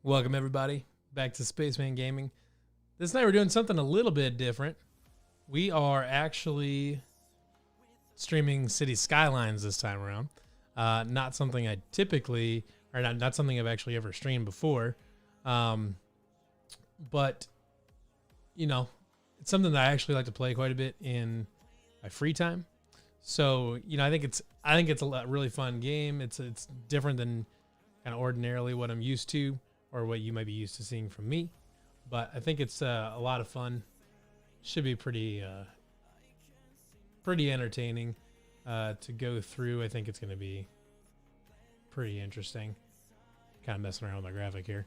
Welcome everybody back to Spaceman Gaming. This night we're doing something a little bit different. We are actually streaming City Skylines this time around. Not something I typically, or not something I've actually ever streamed before. But you know, it's something that I actually like to play quite a bit in my free time. So, you know, I think it's a really fun game. It's different than kind of ordinarily what I'm used to, or what you might be used to seeing from me. But I think it's a lot of fun. Should be pretty entertaining to go through. I think it's going to be pretty interesting. Kind of messing around with my graphic here.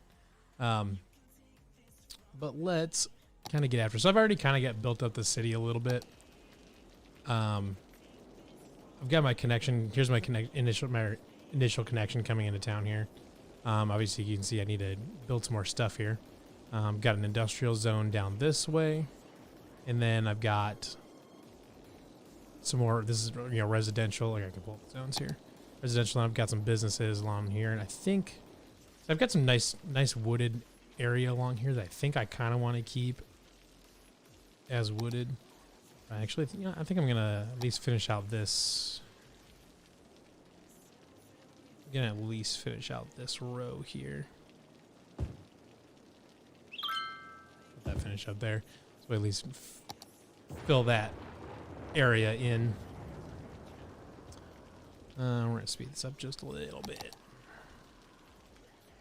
But let's kind of get after. So I've already kind of got built up the city a little bit. I've got my connection. Here's my initial connection coming into town here. Obviously, you can see I need to build some more stuff here. Got an industrial zone down this way, and then I've got some more. This is residential. I can pull up the zones here. Residential. And I've got some businesses along here, and I think I've got some nice wooded area along here that I think I kind of want to keep as wooded. Actually, I think I'm gonna at least finish out this. I'm gonna at least finish out this row here. Let that finish up there, so at least fill that area in. We're gonna speed this up just a little bit.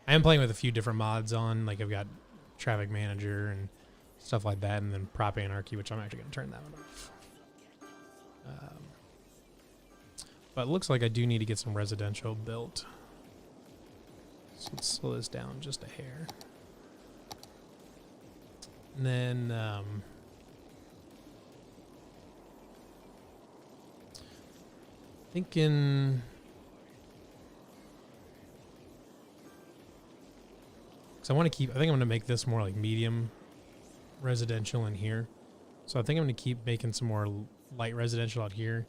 I am playing with a few different mods on, like I've got Traffic Manager and stuff like that, and then Prop Anarchy, which I'm actually going to turn that one off. But it looks like I do need to get some residential built. So let's slow this down just a hair. And then thinking, because I want to keep, I think I'm going to make this more like medium residential in here. So I think I'm going to keep making some more light residential out here.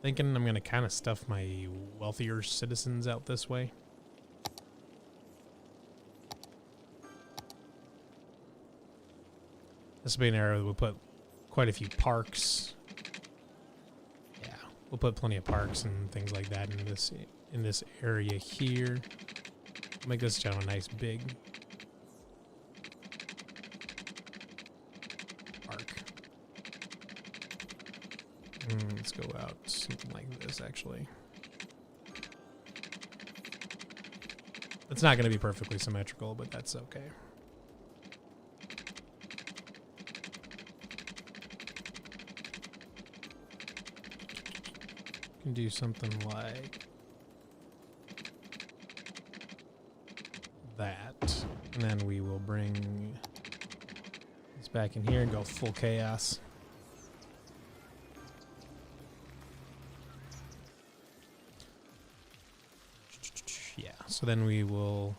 Thinking I'm going to kind of stuff my wealthier citizens out this way. This will be an area where we'll put quite a few parks. Yeah, we'll put plenty of parks and things like that in this area here. Make this channel a nice big park. Let's go out something like this, actually. It's not going to be perfectly symmetrical, but that's okay. Can do something like that. And then we will bring this back in here and go full chaos. Yeah, so then we will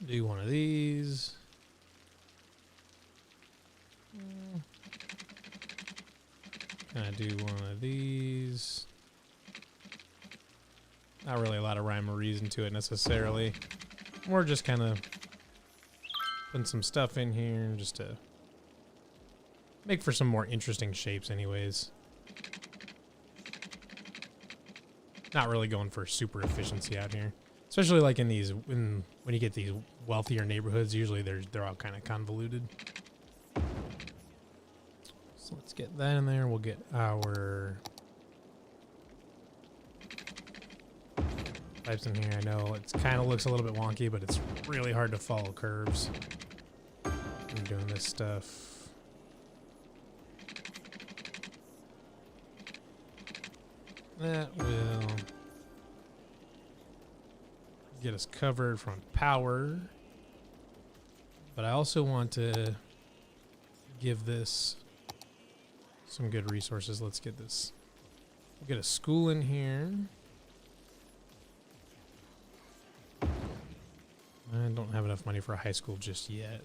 do one of these. Kind of do one of these. Not really a lot of rhyme or reason to it necessarily. We're just kind of putting some stuff in here just to make for some more interesting shapes anyways. Not really going for super efficiency out here. Especially like in these, when you get these wealthier neighborhoods, usually they're all kind of convoluted. So let's get that in there. We'll get our pipes in here. I know it kind of looks a little bit wonky, but it's really hard to follow curves. I'm doing this stuff. That will get us covered from power, but I also want to give this some good resources. Let's get this. We'll get a school in here. I don't have enough money for a high school just yet.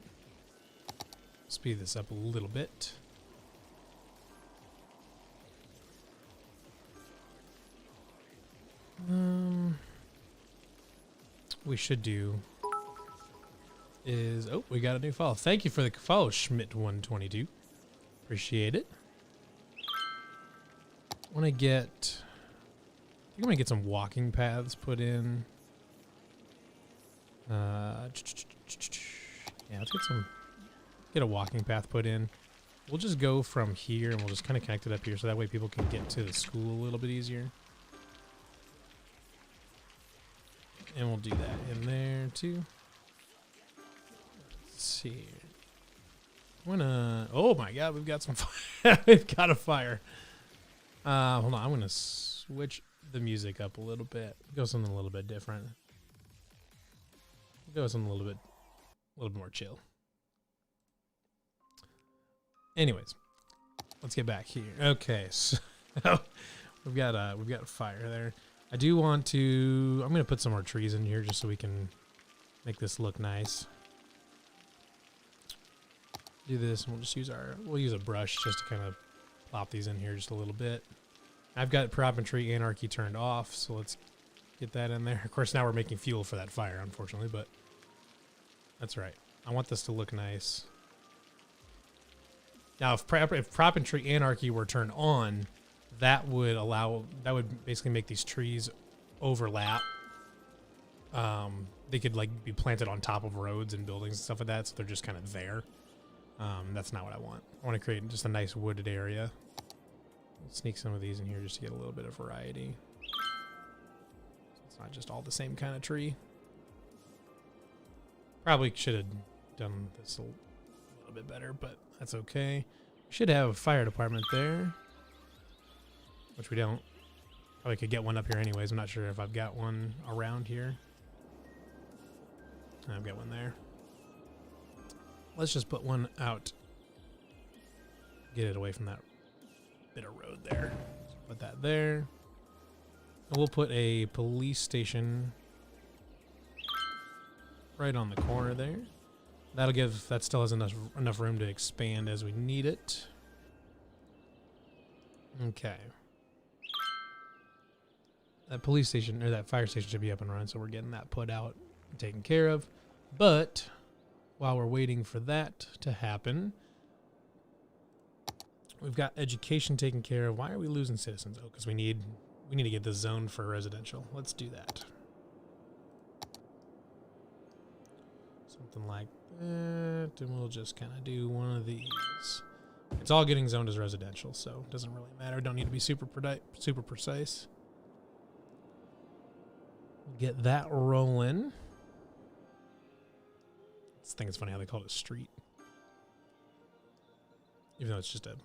Speed this up a little bit. We should do is, oh, we got a new follow. Thank you for the follow, Schmidt122. Appreciate it. I want to get, I think I'm going to get some walking paths put in. Yeah, let's get a walking path put in. We'll just go from here and we'll just kind of connect it up here so that way people can get to the school a little bit easier. And we'll do that in there too. Let's see. Oh my god, we've got some fire. We've got a fire. Hold on, I'm gonna switch the music up a little bit. Go something a little bit different. Go something a little bit more chill. Anyways, let's get back here. Okay, so we've got a fire there. I do want to, I'm going to put some more trees in here just so we can make this look nice. Do this and we'll just use we'll use a brush just to kind of plop these in here just a little bit. I've got prop and tree anarchy turned off, so let's get that in there. Of course, now we're making fuel for that fire, unfortunately, but that's right. I want this to look nice. Now, if prop and tree anarchy were turned on, that would basically make these trees overlap. They could like be planted on top of roads and buildings and stuff like that, so they're just kind of there. That's not what I want. I want to create just a nice wooded area. I'll sneak some of these in here just to get a little bit of variety. So it's not just all the same kind of tree. Probably should have done this a little bit better, but that's okay. We should have a fire department there. Which we don't. Probably could get one up here anyways. I'm not sure if I've got one around here. I've got one there. Let's just put one out. Get it away from that bit of road there. So put that there. And we'll put a police station right on the corner there. That still has enough room to expand as we need it. Okay. That police station, or that fire station should be up and running, so we're getting that put out and taken care of. But while we're waiting for that to happen, we've got education taken care of. Why are we losing citizens? Oh, because we need to get this zone for residential. Let's do that. Something like that, and we'll just kind of do one of these. It's all getting zoned as residential, so it doesn't really matter. Don't need to be super precise. Get that rolling. I think it's funny how they call it a street, even though it's just a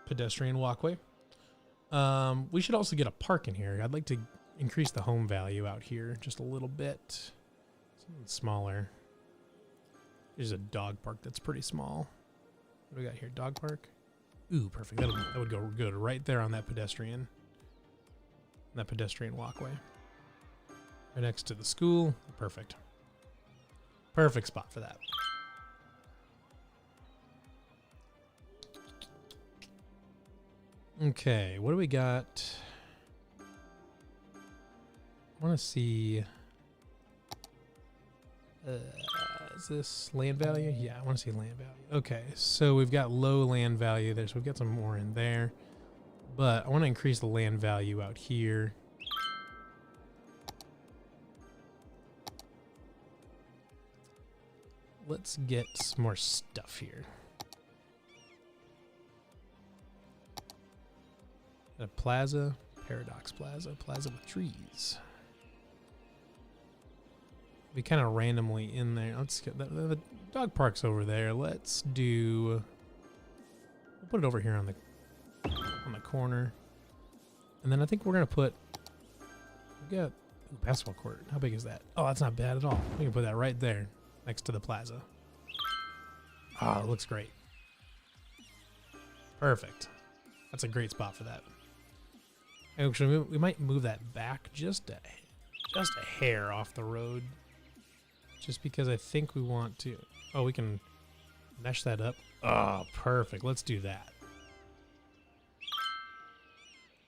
pedestrian walkway. We should also get a park in here. I'd like to increase the home value out here just a little bit. Something smaller. There's a dog park that's pretty small. What do we got here? Dog park? Ooh, perfect. That would go good right there on that pedestrian walkway. Right next to the school. Perfect. Perfect spot for that. Okay, what do we got? I want to see... is this land value? Yeah, I want to see land value. Okay, so we've got low land value there, so we've got some more in there. But I want to increase the land value out here. Let's get some more stuff here. A plaza, Paradox Plaza, plaza with trees. Be kind of randomly in there. Let's get the dog park's over there. Let's do. We'll put it over here on the corner, and then I think we're gonna put. We got basketball court. How big is that? Oh, that's not bad at all. We can put that right there next to the plaza. Oh, it looks great. Perfect. That's a great spot for that. Actually, we might move that back just a hair off the road. Just because I think we want to. Oh, we can Mesh that up. Oh, perfect. Let's do that.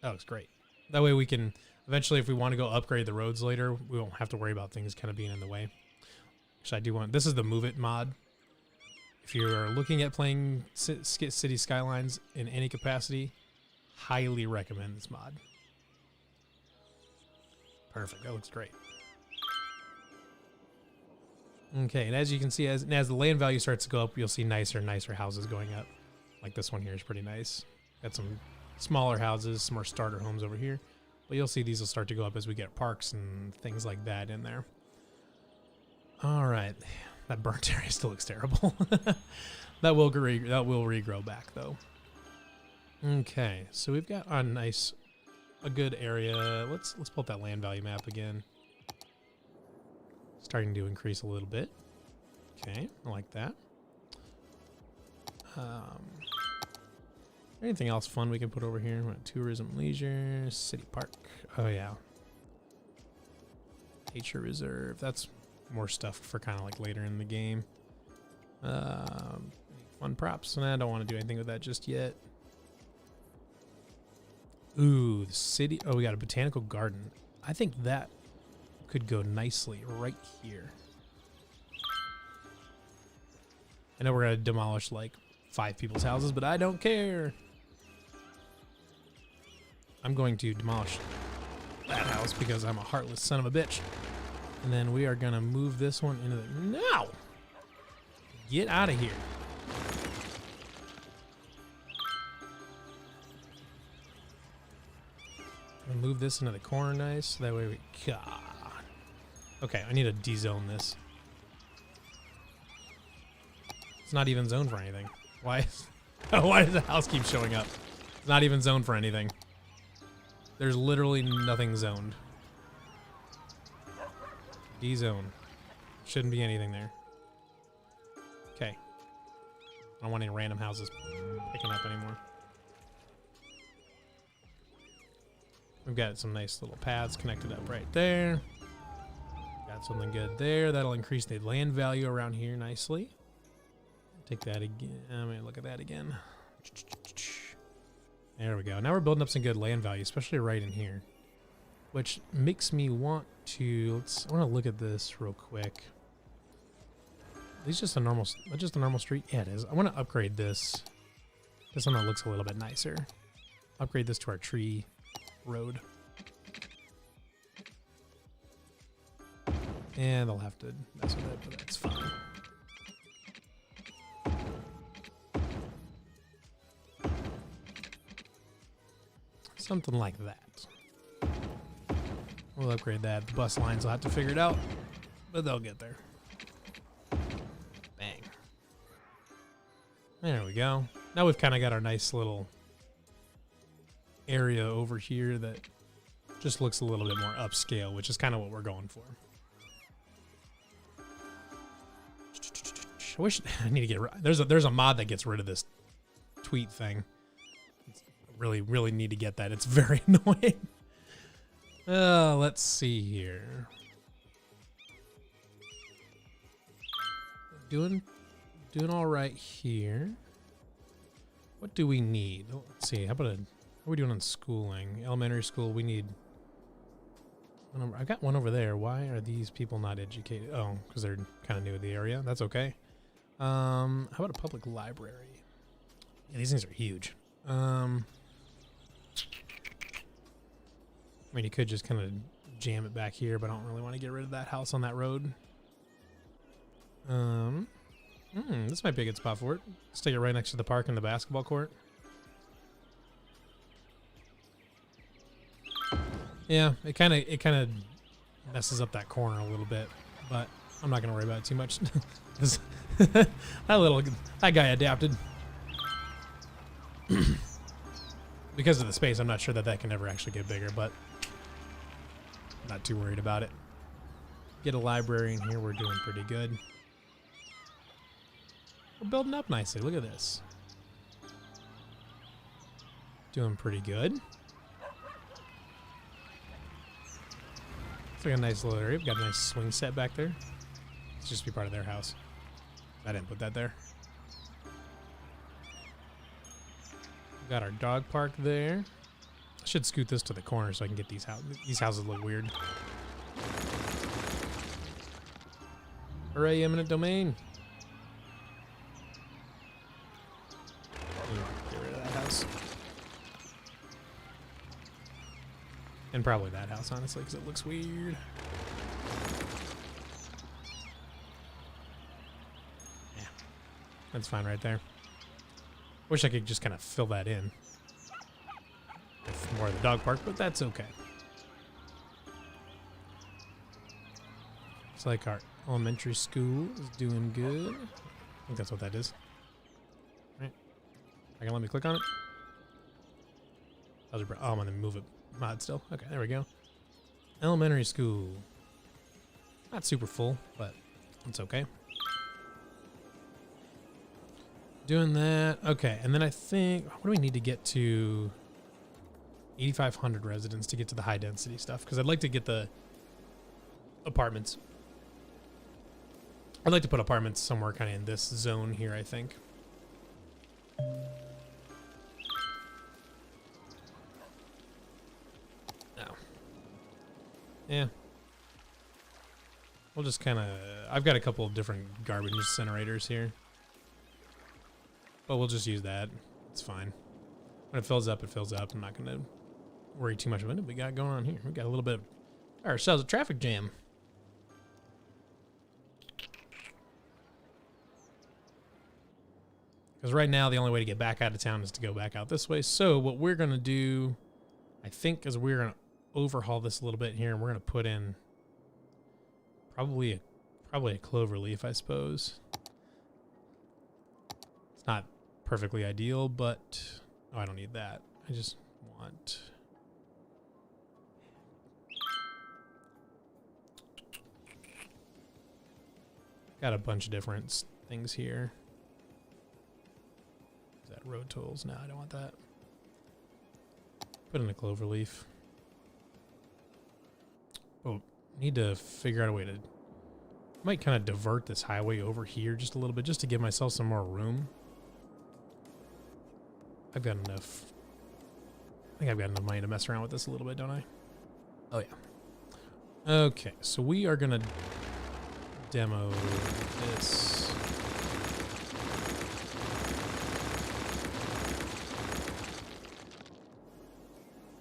That looks great. That way we can, eventually if we want to go upgrade the roads later, we won't have to worry about things kind of being in the way. Actually, I do want, this is the Move It mod. If you're looking at playing City Skylines in any capacity, highly recommend this mod. Perfect. That looks great. Okay, and as you can see, as the land value starts to go up, you'll see nicer and nicer houses going up. Like this one here is pretty nice. Got some smaller houses, some more starter homes over here. But you'll see these will start to go up as we get parks and things like that in there. All right. That burnt area still looks terrible. that will regrow back, though. Okay, so we've got a good area. Let's pull up that land value map again. Starting to increase a little bit. Okay, I like that. Anything else fun we can put over here? Tourism, leisure, city park. Oh yeah. Nature reserve. That's more stuff for kind of like later in the game. Fun props. And I don't want to do anything with that just yet. Ooh, the city. Oh, we got a botanical garden. I think that could go nicely right here. I know we're going to demolish like 5 people's houses, but I don't care. I'm going to demolish that house because I'm a heartless son of a bitch. And then we are going to move this one into the... No! Get out of here. I'm gonna move this into the corner nice. That way we... God. Okay, I need to de-zone this. It's not even zoned for anything. Why does the house keep showing up? It's not even zoned for anything. There's literally nothing zoned. D-zone. Shouldn't be anything there. Okay. I don't want any random houses picking up anymore. We've got some nice little paths connected up right there. Got something good there. That'll increase the land value around here nicely. Take that again. I'm gonna look at that again. There we go. Now we're building up some good land value, especially right in here. Which makes me want to... I want to look at this real quick. Is just a normal street? Yeah, it is. I want to upgrade this. This one that looks a little bit nicer. Upgrade this to our tree road. And they'll have to mess with it, but that's fine. Something like that. We'll upgrade that. The bus lines will have to figure it out, but they'll get there. Bang. There we go. Now we've kind of got our nice little area over here that just looks a little bit more upscale, which is kind of what we're going for. I wish I need to get there's a mod that gets rid of this tweet thing. Really need to get that. It's very annoying. Let's see here. Doing all right here. What do we need? Let's see. How are we doing on schooling? Elementary school. We need. I got one over there. Why are these people not educated? Oh, because they're kind of new to the area. That's okay. How about a public library? Yeah, these things are huge. I mean, you could just kind of jam it back here, but I don't really want to get rid of that house on that road. This might be a good spot for it. Stick it right next to the park and the basketball court. Yeah, it kind of messes up that corner a little bit, but I'm not gonna worry about it too much. that guy adapted. Because of the space, I'm not sure that can ever actually get bigger, but I'm not too worried about it. Get a library in here. We're doing pretty good. We're building up nicely. Look at this. Doing pretty good. It's like a nice little area. We've got a nice swing set back there. It's just be part of their house. I didn't put that there. Got our dog park there. I should scoot this to the corner so I can get these houses. These houses look weird. Hooray, eminent domain. Get rid of that house. And probably that house, honestly, because it looks weird. Yeah, that's fine right there. Wish I could just kind of fill that in with more of the dog park, but that's okay. It's like our elementary school is doing good. I think that's what that is. Right. I can let me click on it. Oh, I'm gonna move it mod still. Okay, there we go. Elementary school. Not super full, but it's okay. Doing that. Okay, and then I think, what do we need to get to 8,500 residents to get to the high density stuff? Because I'd like to get the apartments. I'd like to put apartments somewhere kind of in this zone here, I think. No. Yeah. We'll just kind of, I've got a couple of different garbage incinerators here. But we'll just use that. It's fine. When it fills up, it fills up. I'm not going to worry too much about it. We got going on here. We got a little bit of ourselves a traffic jam. Because right now, the only way to get back out of town is to go back out this way. So what we're going to do, I think, is we're going to overhaul this a little bit here. And we're going to put in probably a clover leaf, I suppose. It's not perfectly ideal, but oh, I don't need that. I just want got a bunch of different things here. Is that road tolls? No, I don't want that. Put in a clover leaf. Oh, need to figure out a way to might kind of divert this highway over here just a little bit just to give myself some more room. I've got enough. I think I've got enough money to mess around with this a little bit, don't I? Oh, yeah. Okay, so we are going to demo this.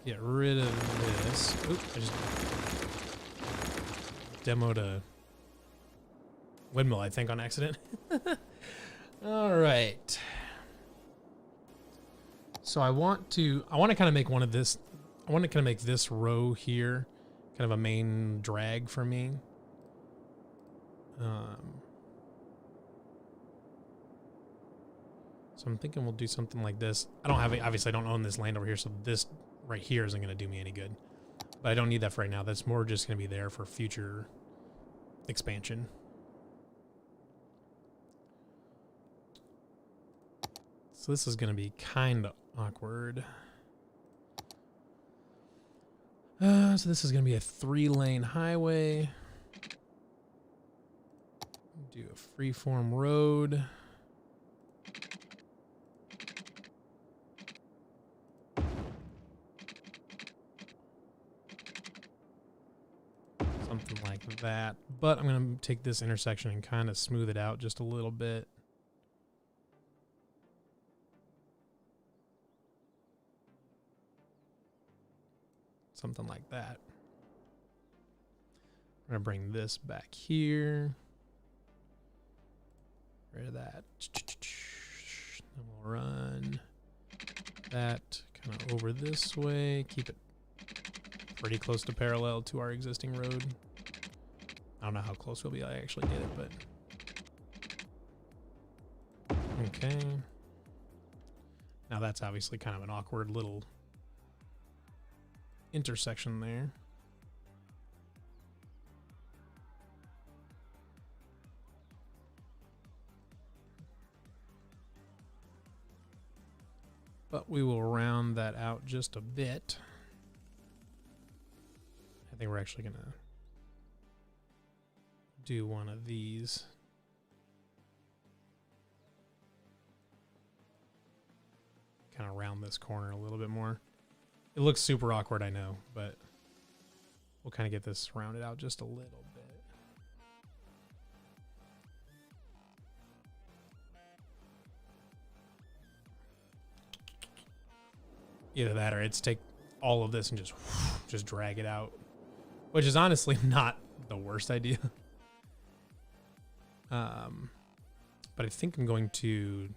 Get rid of this. Oop, I just demoed a windmill, I think, on accident. All right. So I want to kind of make one of this. I want to kind of make this row here kind of a main drag for me. So I'm thinking we'll do something like this. I don't have it. Obviously, I don't own this land over here, so this right here isn't going to do me any good. But I don't need that for right now. That's more just going to be there for future expansion. So this is going to be kind of awkward. So this is going to be a 3-lane highway. Do a freeform road. Something like that. But I'm going to take this intersection and kind of smooth it out just a little bit. Something like that. I'm going to bring this back here. Rid of that. Then we'll run that kind of over this way. Keep it pretty close to parallel to our existing road. I don't know how close we'll be. I actually get it, but okay. Now that's obviously kind of an awkward little intersection there. But we will round that out just a bit. I think we're actually going to do one of these. kind of round this corner a little bit more. It looks super awkward, I know, but we'll kind of get this rounded out just a little bit. Either that or it's take all of this and just drag it out, which is honestly not the worst idea. But I think I'm going to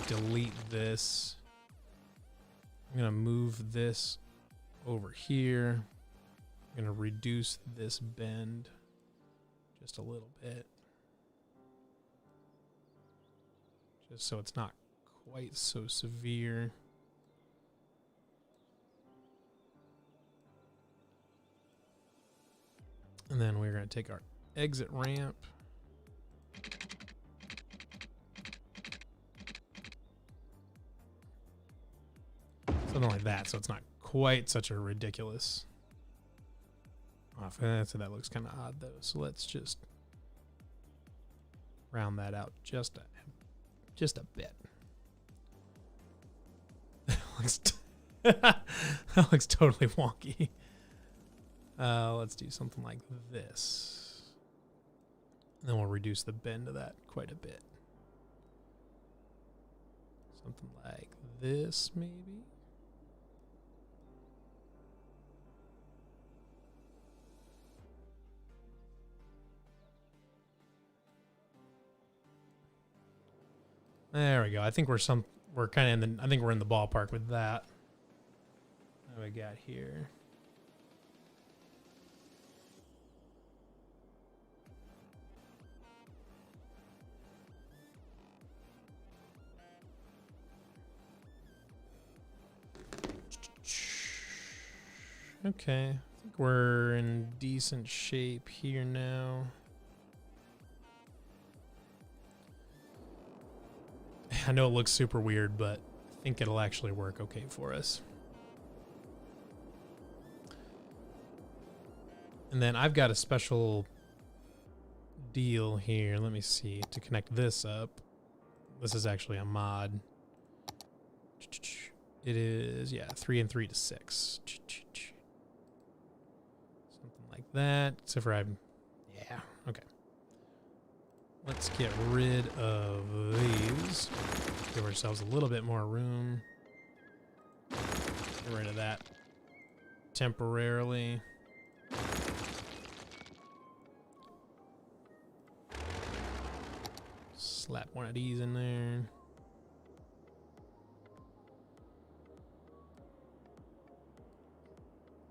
delete this. I'm going to move this over here. I'm going to reduce this bend just a little bit, just so it's not quite so severe. And then we're going to take our exit ramp. Something like that, so it's not quite such a ridiculous off. So that looks kind of odd though. So let's just round that out just a bit. That looks totally wonky. Let's do something like this. Then we'll reduce the bend of that quite a bit. Something like this, maybe. There we go. I think we're kind of in the, I think we're in the ballpark with that. What do we got here? Okay, I think we're in decent shape here now. I know it looks super weird, but I think it'll actually work okay for us. And then I've got a special deal here. Let me see, to connect this up. This is actually a mod. It is, yeah, 3 and 3 to 6. Something like that. Except for yeah, okay. Let's get rid of these. Give ourselves a little bit more room. Get rid of that temporarily. Slap one of these in there.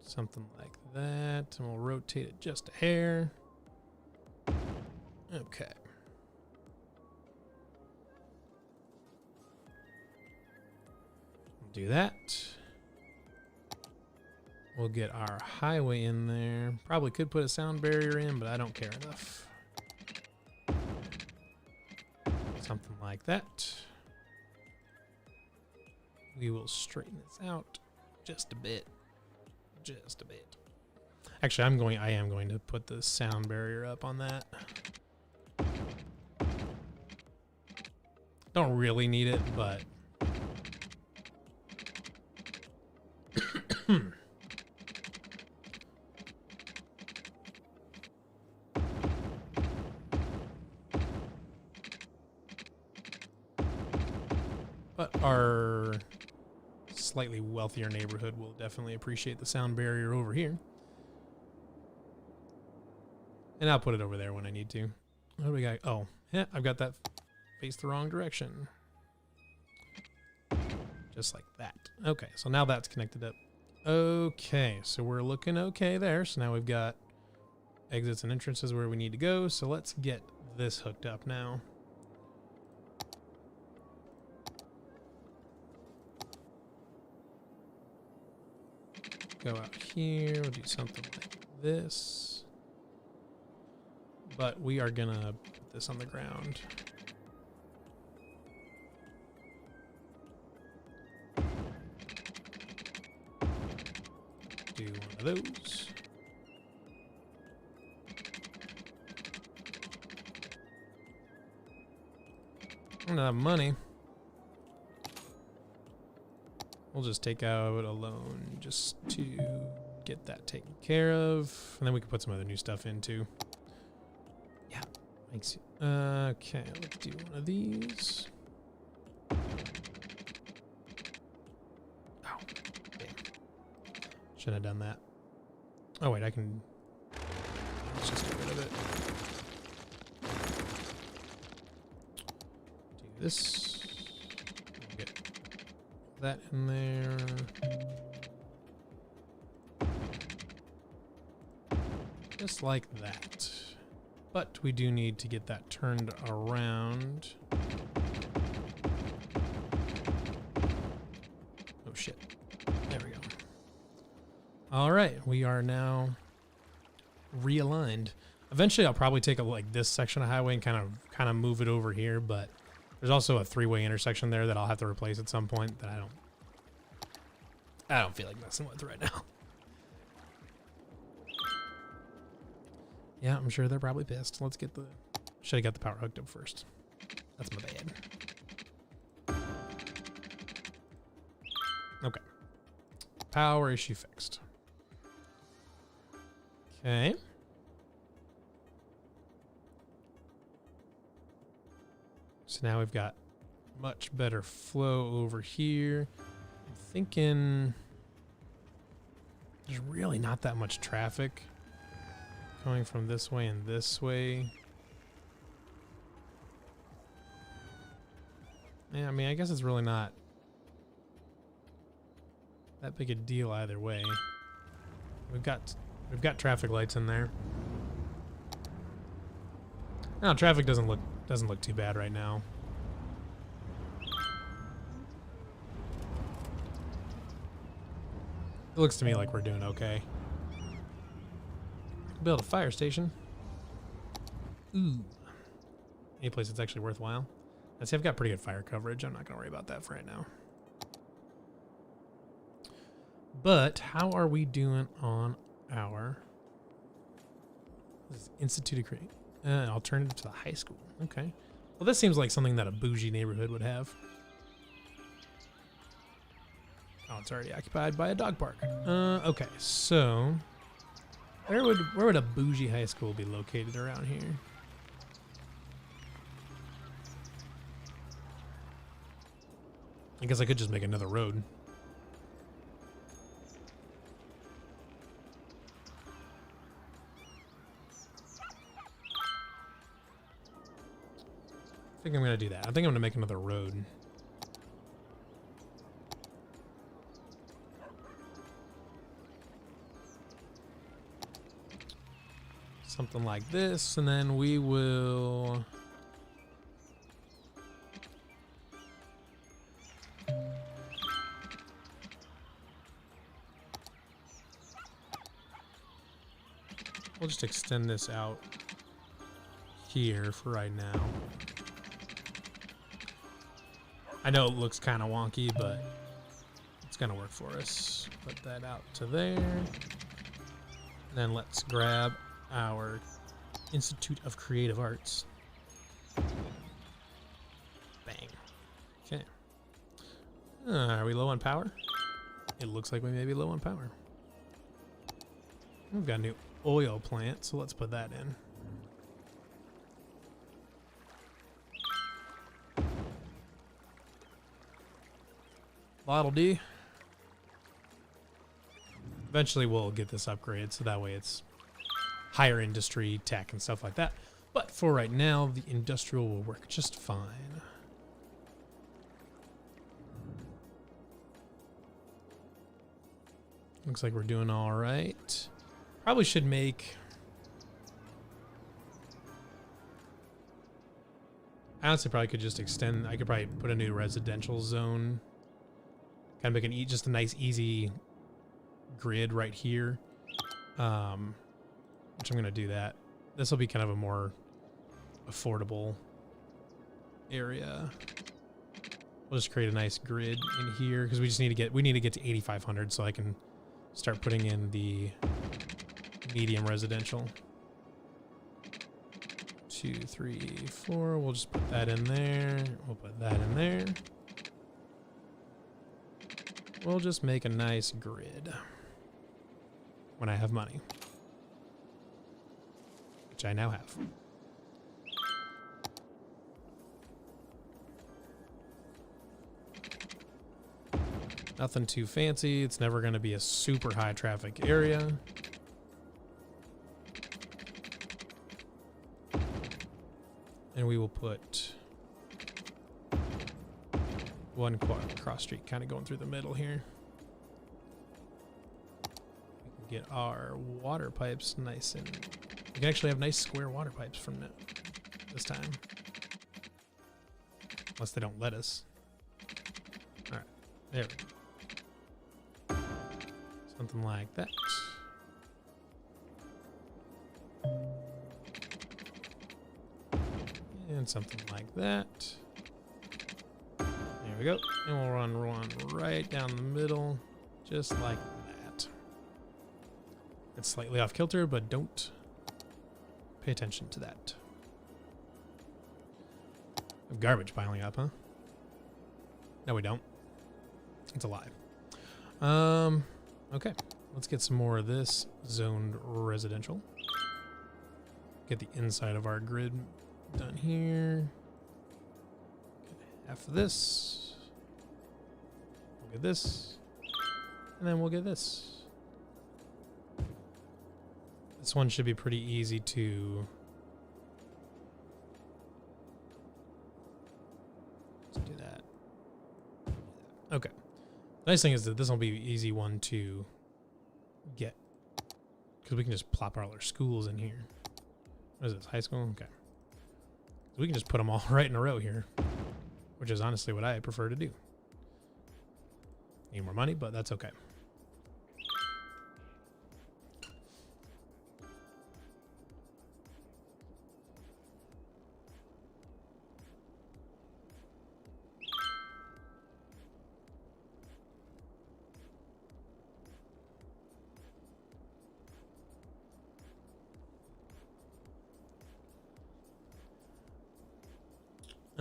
Something like that. And we'll rotate it just a hair. Okay. Do that. We'll get our highway in there. Probably could put a sound barrier in, but I don't care enough. Something like that. We will straighten this out just a bit. Just a bit. Actually, I am going to put the sound barrier up on that. Don't really need it, but our slightly wealthier neighborhood will definitely appreciate the sound barrier over here. And I'll put it over there when I need to. What do we got? Oh, yeah, I've got that faced the wrong direction. Just like that. Okay, so now that's connected up. Okay, so we're looking okay there. So now we've got exits and entrances where we need to go. So let's get this hooked up now. Go out here, we'll do something like this. But we are gonna put this on the ground. Do one of those. I don't have money. We'll just take out a loan just to get that taken care of. And then we can put some other new stuff in too. Yeah. Makes okay, let's do one of these. Oh, damn. Should have done that. Oh wait, I can. Let's just get rid of it. Do this. Get that in there. Just like that. But we do need to get that turned around. Oh shit. There we go. All right, we are now realigned. Eventually I'll probably take like this section of highway and kind of move it over here, but there's also a three-way intersection there that I'll have to replace at some point that I don't feel like messing with right now. Yeah, I'm sure they're probably pissed. Let's get should have got the power hooked up first. That's my bad. Okay. Power issue fixed. Okay. So now we've got much better flow over here. I'm thinking there's really not that much traffic going from this way and this way. Yeah, I mean, I guess it's really not that big a deal either way. We've got traffic lights in there. No, traffic doesn't look too bad right now. It looks to me like we're doing okay. Build a fire station. Ooh. Any place that's actually worthwhile. Let's see, I've got pretty good fire coverage. I'm not going to worry about that for right now. But how are we doing on our Institute of Creating? Alternative to the high school. Okay. Well, this seems like something that a bougie neighborhood would have. Oh, it's already occupied by a dog park. Okay, so where would a bougie high school be located around here? I guess I could just make another road. I think I'm going to do that. I think I'm going to make another road. Something like this, and then we will... We'll just extend this out here for right now. I know it looks kind of wonky, but it's going to work for us. Put that out to there. And then let's grab our Institute of Creative Arts. Bang. Okay. Are we low on power? It looks like we may be low on power. We've got a new oil plant, so let's put that in. That'll do. Eventually we'll get this upgraded so that way it's higher industry, tech, and stuff like that. But for right now, the industrial will work just fine. Looks like we're doing all right. Probably should make... I honestly probably could just extend... I could probably put a new residential zone. Kind of make just a nice, easy grid right here. Which I'm going to do that. This will be kind of a more affordable area. We'll just create a nice grid in here because we just need to get to 8,500 so I can start putting in the medium residential. 2, 3, 4. We'll just put that in there. We'll put that in there. we'll just make a nice grid when I have money, which I now have. Nothing too fancy. It's never going to be a super high traffic area. And we will put one cross street kind of going through the middle here. We can get our water pipes nice and... We can actually have nice square water pipes from this time. Unless they don't let us. Alright, there we go. Something like that. And something like that. There we go. And we'll run right down the middle, just like that. It's slightly off kilter, but don't pay attention to that. Garbage piling up, huh? No, we don't. It's a lie. Okay. Let's get some more of this zoned residential. Get the inside of our grid done here. Get half of this. We'll get this. And then we'll get this. This one should be pretty easy to... Let's do that. Okay. The nice thing is that this will be an easy one to get. Because we can just plop all our schools in here. What is this, high school? Okay. So we can just put them all right in a row here. Which is honestly what I prefer to do. Need more money, but that's okay.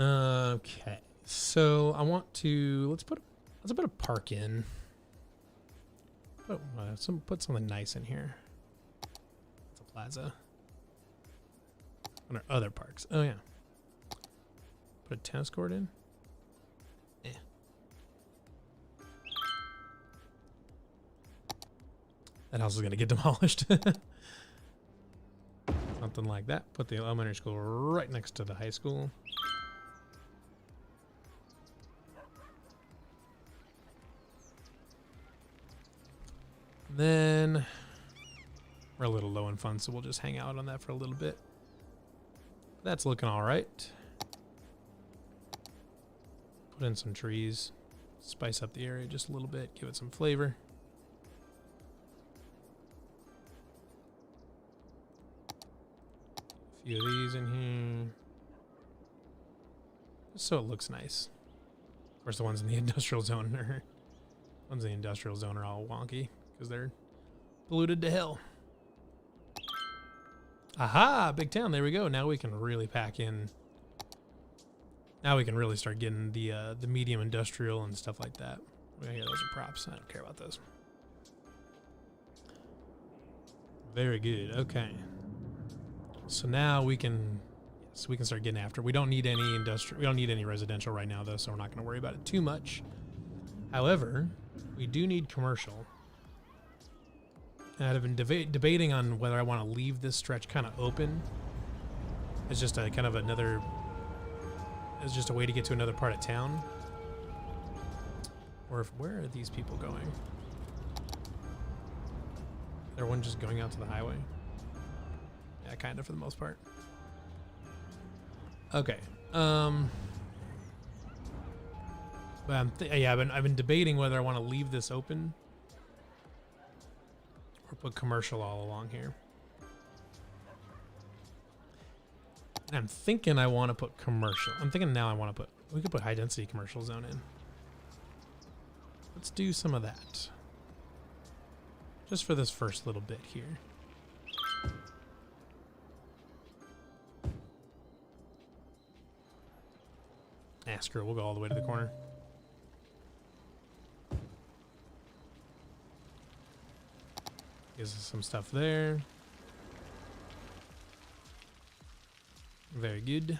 Okay, so I want to let's put a park in. Put something nice in here. It's a plaza. What are other parks? Oh yeah. Put a tennis court in. Eh. That house is gonna get demolished. Something like that. Put the elementary school right next to the high school. Then we're a little low in funds, so we'll just hang out on that for a little bit. That's looking all right. Put in some trees, spice up the area just a little bit, give it some flavor. A few of these in here, just so it looks nice. Of course, the ones in the industrial zone are all wonky. Because they're polluted to hell. Aha! Big town. There we go. Now we can really pack in. Now we can really start getting the medium industrial and stuff like that. Yeah, those are props. I don't care about those. Very good. Okay. So now we can start getting after. We don't need any industrial. We don't need any residential right now, though, so we're not going to worry about it too much. However, we do need commercial. And I've been debating on whether I want to leave this stretch kind of open. It's just a kind of another... It's just a way to get to another part of town. Or where are these people going? Everyone just going out to the highway? Yeah, kind of for the most part. Okay. But I've been debating whether I want to leave this open or put commercial all along here. And I'm thinking I want to put commercial. I'm thinking now I want to put... We could put high density commercial zone in. Let's do some of that. Just for this first little bit here. Screw it, we'll go all the way to the corner. Gives us some stuff there. Very good.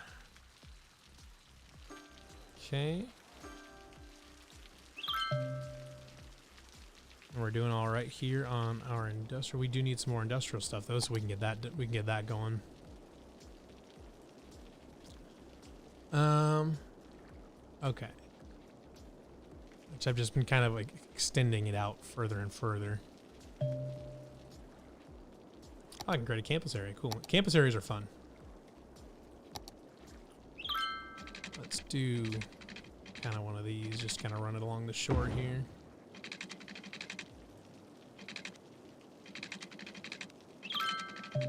Okay. We're doing all right here on our industrial. We do need some more industrial stuff though, so we can get that. We can get that going. Okay. Which I've just been kind of like extending it out further and further. I can create a campus area. Cool. Campus areas are fun. Let's do kind of one of these. Just kind of run it along the shore here. I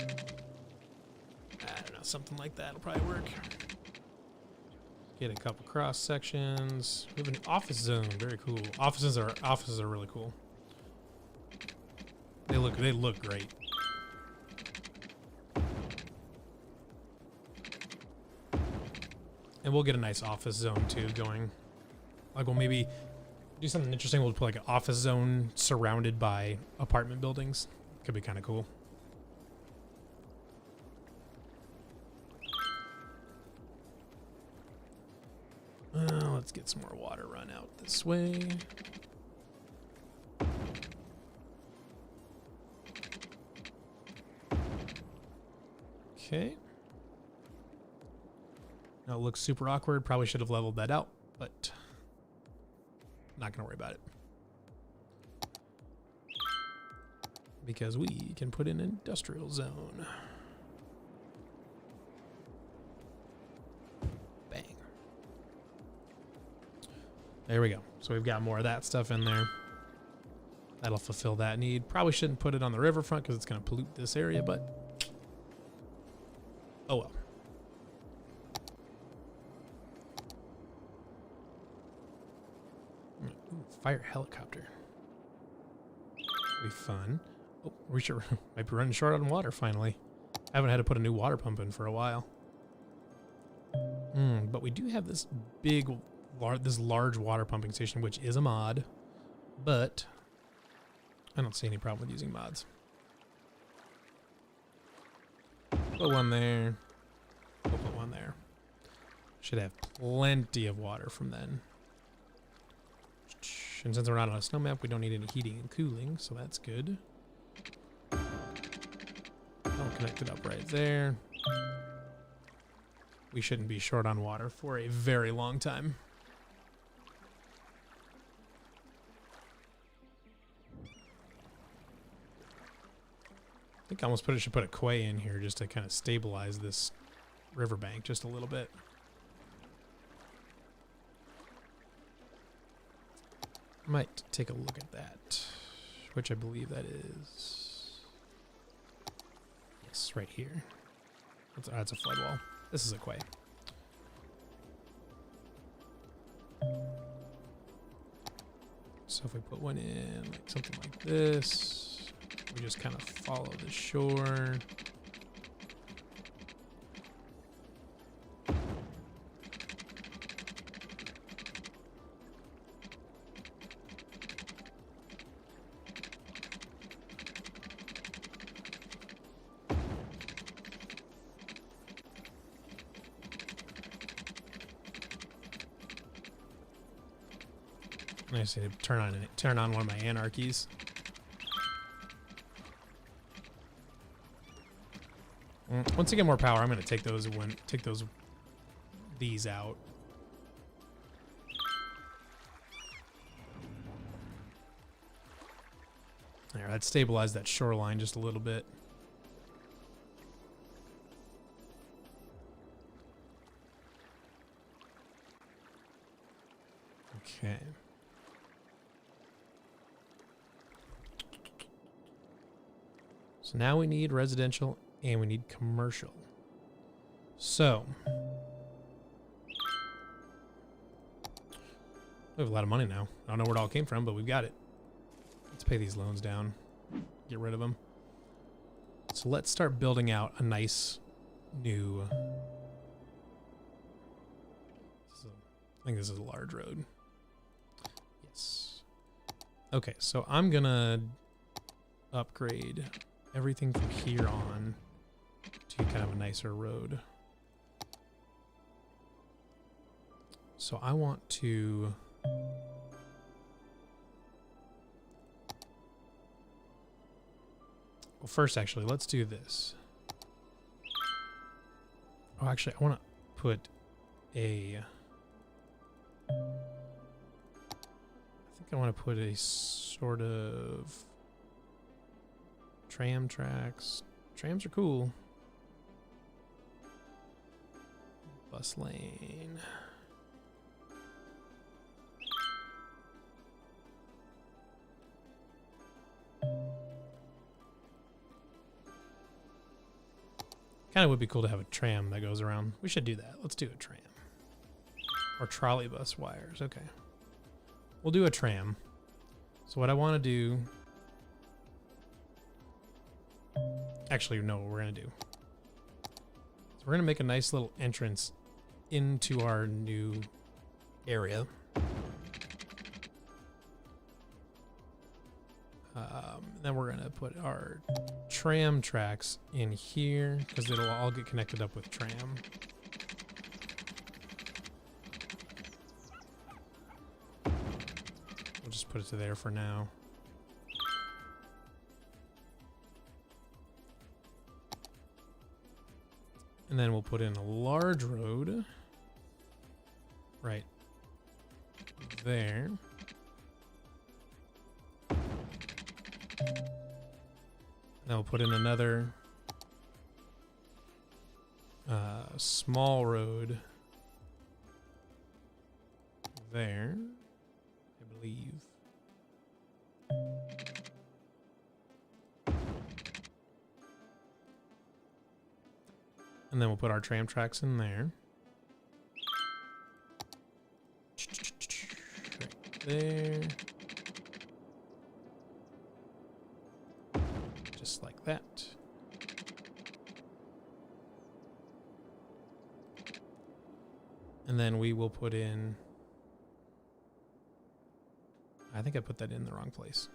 don't know. Something like that will probably work. Get a couple cross sections. We have an office zone. Very cool. Offices are really cool. They look great. And we'll get a nice office zone too going. Like we'll maybe do something interesting. We'll put like an office zone surrounded by apartment buildings. Could be kind of cool. Let's get some more water run out this way. Okay. Now it looks super awkward. Probably should have leveled that out, but not gonna worry about it. Because we can put in an industrial zone. There we go. So we've got more of that stuff in there. That'll fulfill that need. Probably shouldn't put it on the riverfront because it's going to pollute this area, but oh well. Ooh, fire helicopter. That'll be fun. Oh, we should might be running short on water finally. I haven't had to put a new water pump in for a while. But we do have this this large water pumping station, which is a mod, but I don't see any problem with using mods. Put one there. We'll put one there. Should have plenty of water from then. And since we're not on a snow map, we don't need any heating and cooling, so that's good. I'll connect it up right there. We shouldn't be short on water for a very long time. I think I almost should put a quay in here just to kind of stabilize this riverbank just a little bit. Might take a look at that, which I believe that is. Yes, right here. That's a flood wall. This is a quay. So if we put one in, like something like this. We just kind of follow the shore. I just need to turn on one of my anarchies. Once I get more power, I'm going to take these out. There, that stabilized that shoreline just a little bit. Okay. So now we need residential and we need commercial. So we have a lot of money now. I don't know where it all came from, but we've got it. Let's pay these loans down. Get rid of them. So let's start building out a nice new... I think this is a large road. Yes. Okay, so I'm gonna upgrade everything from here on to kind of a nicer road. So I want to... Well, first, actually, let's do this. Oh, actually, I want to put a... I think I want to put a sort of tram tracks. Trams are cool. Bus lane. Kind of would be cool to have a tram that goes around. We should do that. Let's do a tram. Or trolley bus wires. Okay. We'll do a tram. So what I want to do... Actually, no, what we're going to do. So we're going to make a nice little entrance into our new area. Then we're going to put our tram tracks in here because it'll all get connected up with tram. We'll just put it to there for now. And then we'll put in a large road right there. Then we'll put in another small road there, I believe. And then we'll put our tram tracks in there. Right there. Just like that. And then we will put in... I think I put that in the wrong place.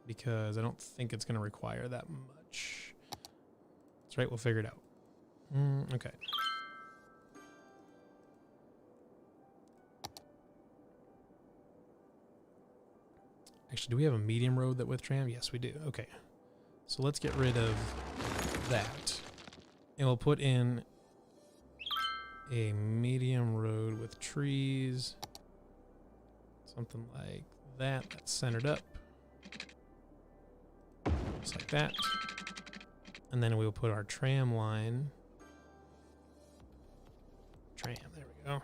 Because I don't think it's going to require that much. That's right, we'll figure it out. Okay. Actually, do we have a medium road that with tram? Yes, we do. Okay. So let's get rid of that. And we'll put in a medium road with trees. Something like that. That's centered up. Just like that. And then we'll put our tram line. Tram, there we go.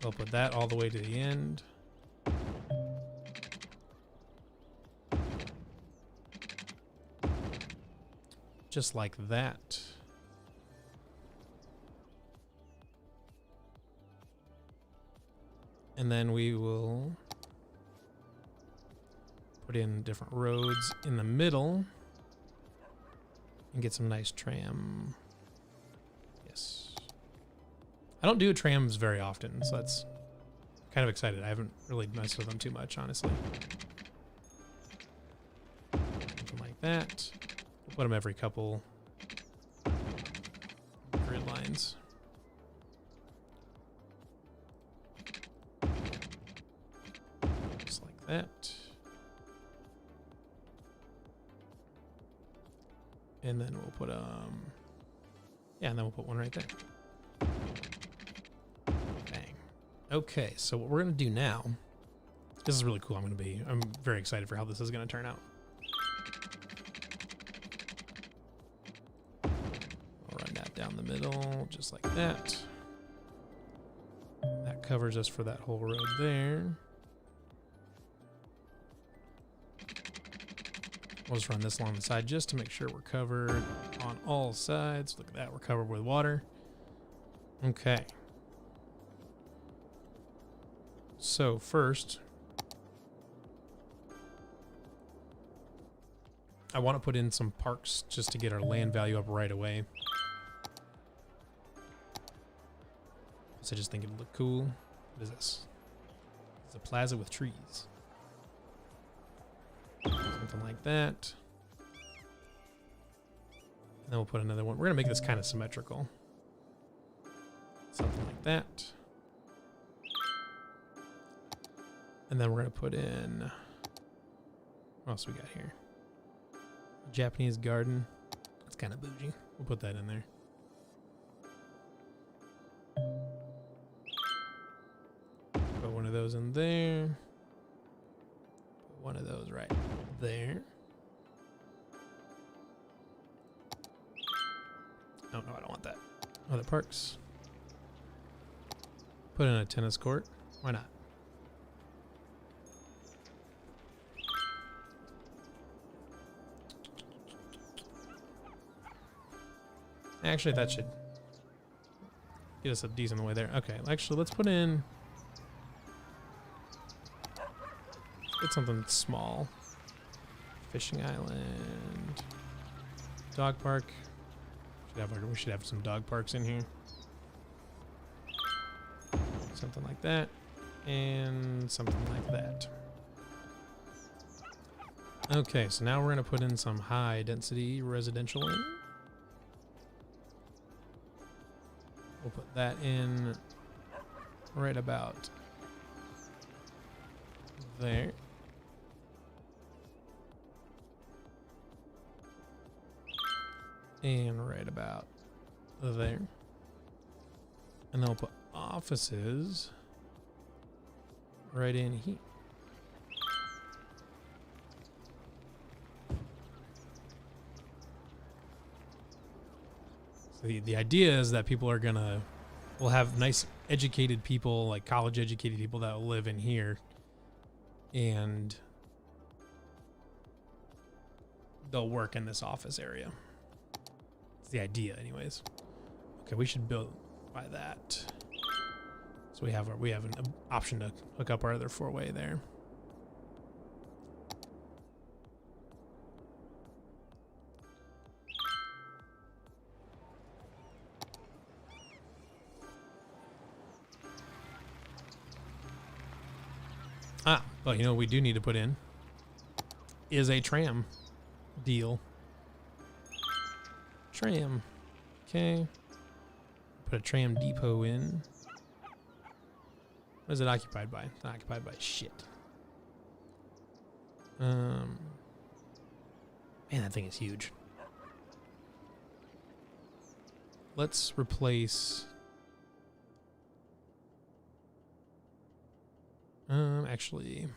We'll put that all the way to the end. Just like that. And then we will put in different roads in the middle and get some nice tram. Yes. I don't do trams very often, so that's kind of excited. I haven't really messed with them too much, honestly. Something like that. We'll put them every couple grid lines. Just like that. And then we'll put yeah, and then we'll put one right there. Bang. Okay, so what we're gonna do now, this is really cool. I'm very excited for how this is gonna turn out. I'll run that down the middle, just like that. That covers us for that whole road there. We'll just run this along the side just to make sure we're covered on all sides. Look at that, we're covered with water. Okay. So first, I want to put in some parks just to get our land value up right away. So I just think it'd look cool. What is this? It's a plaza with trees. Something like that. And then we'll put another one. We're going to make this kind of symmetrical. Something like that. And then we're going to put in... What else we got here? Japanese garden. That's kind of bougie. We'll put that in there. Put one of those in there. Put one of those right there. Oh, no, I don't want that. Other parks. Put in a tennis court. Why not? Actually, that should get us a decent way there. Okay, actually, let's put in... Get something small. Fishing island. Dog park. We should have some dog parks in here. Something like that. And something like that. Okay, so now we're going to put in some high density residential in. We'll put that in right about there. And right about there. And then we'll put offices right in here. So the idea is that people are we'll have nice educated people, like college educated people that will live in here. And they'll work in this office area. It's the idea anyways. Okay, we should build by that. So we have an option to hook up our other four-way there. But you know what we do need to put in is a tram deal. Tram. Okay. Put a tram depot in. What is it occupied by? It's not occupied by shit. Man, that thing is huge. Let's replace... actually,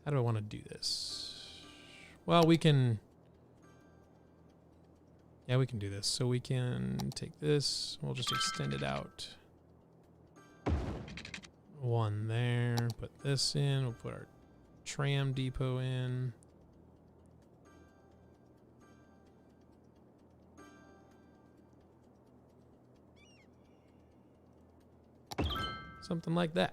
how do I want to do this? Well, we can do this. So we can take this, we'll just extend it out. One there, put this in, we'll put our tram depot in. Something like that.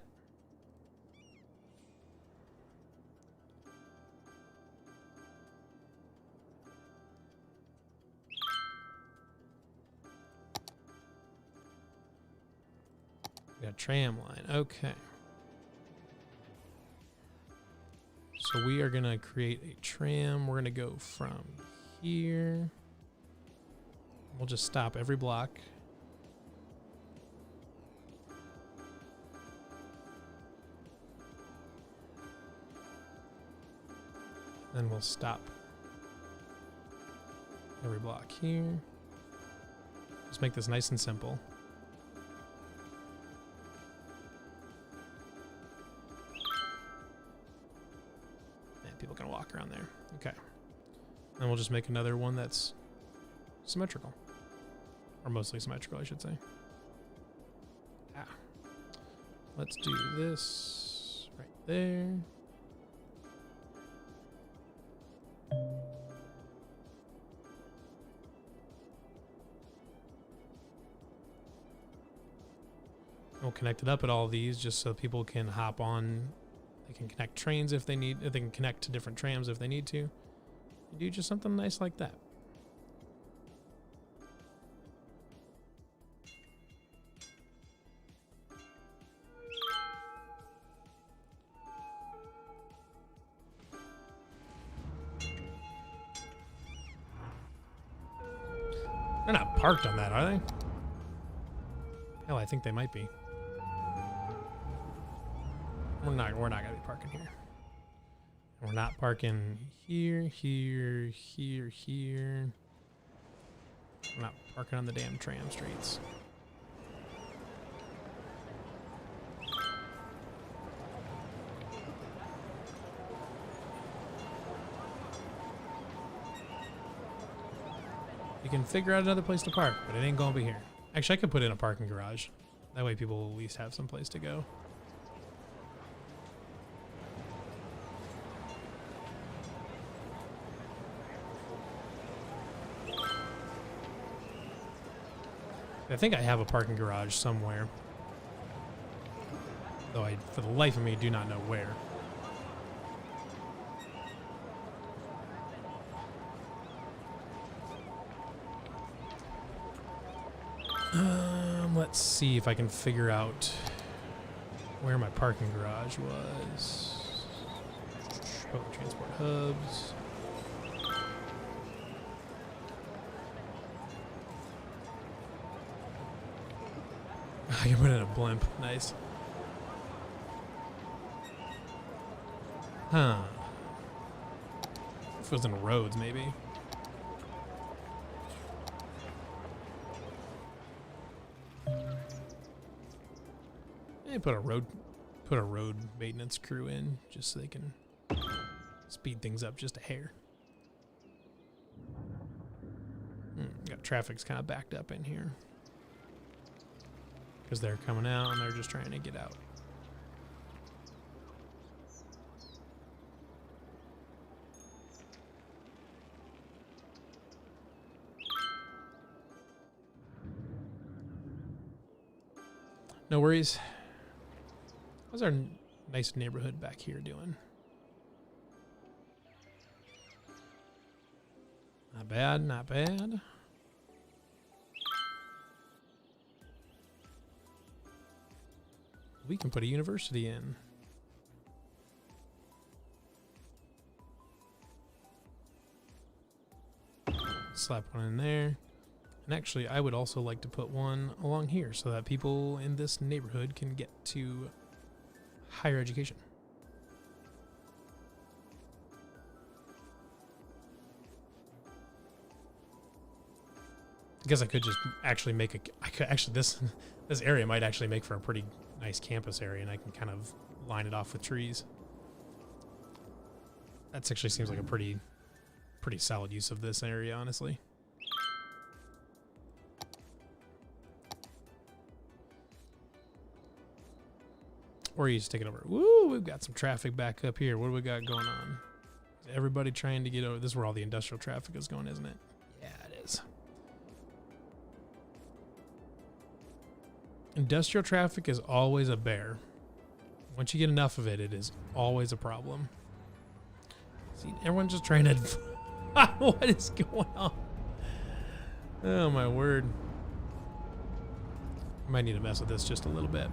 We got a tram line. Okay. So we are going to create a tram. We're going to go from here. We'll just stop every block. Then we'll stop every block here. Let's make this nice and simple. And people can walk around there. Okay. And we'll just make another one that's symmetrical. Or mostly symmetrical, I should say. Let's do this right there. We'll connect it up at all these just so people can hop on. They can connect trains if they need. They can connect to different trams if they need to. You do just something nice like that. They're not parked on that, are they? Hell, I think they might be. We're not gonna be parking here. We're not parking here, here, here, here. We're not parking on the damn tram streets. You can figure out another place to park, but it ain't gonna be here. Actually, I could put in a parking garage. That way people will at least have some place to go. I think I have a parking garage somewhere. Though I, for the life of me, do not know where. Let's see if I can figure out where my parking garage was. Public transport hubs. I can put in a blimp. Nice. Huh. If it was in roads, maybe. Put a road maintenance crew in just so they can speed things up just a hair. Got traffic's kind of backed up in here because they're coming out and they're just trying to get out. No worries. How's our nice neighborhood back here doing? Not bad, not bad. We can put a university in. Slap one in there. And actually, I would also like to put one along here so that people in this neighborhood can get to higher education. I guess I could just actually make a. I could actually this area might actually make for a pretty nice campus area, and I can kind of line it off with trees. That actually seems like a pretty solid use of this area, honestly. Or you just take it over. Woo, we've got some traffic back up here. What do we got going on? Is everybody trying to get over? This is where all the industrial traffic is going, isn't it? Yeah, it is. Industrial traffic is always a bear. Once you get enough of it, it is always a problem. See, everyone's just trying to... What is going on? Oh, my word. I might need to mess with this just a little bit.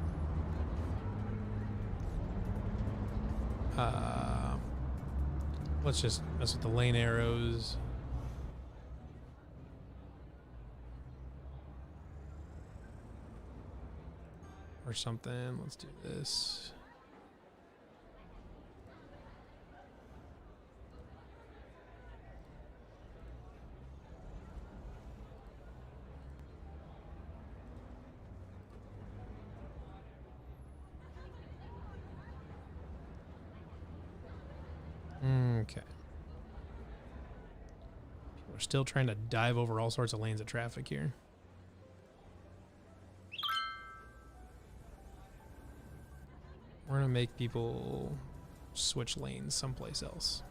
Let's just mess with the lane arrows. Or something. Let's do this. Okay. People are still trying to dive over all sorts of lanes of traffic here. We're going to make people switch lanes someplace else.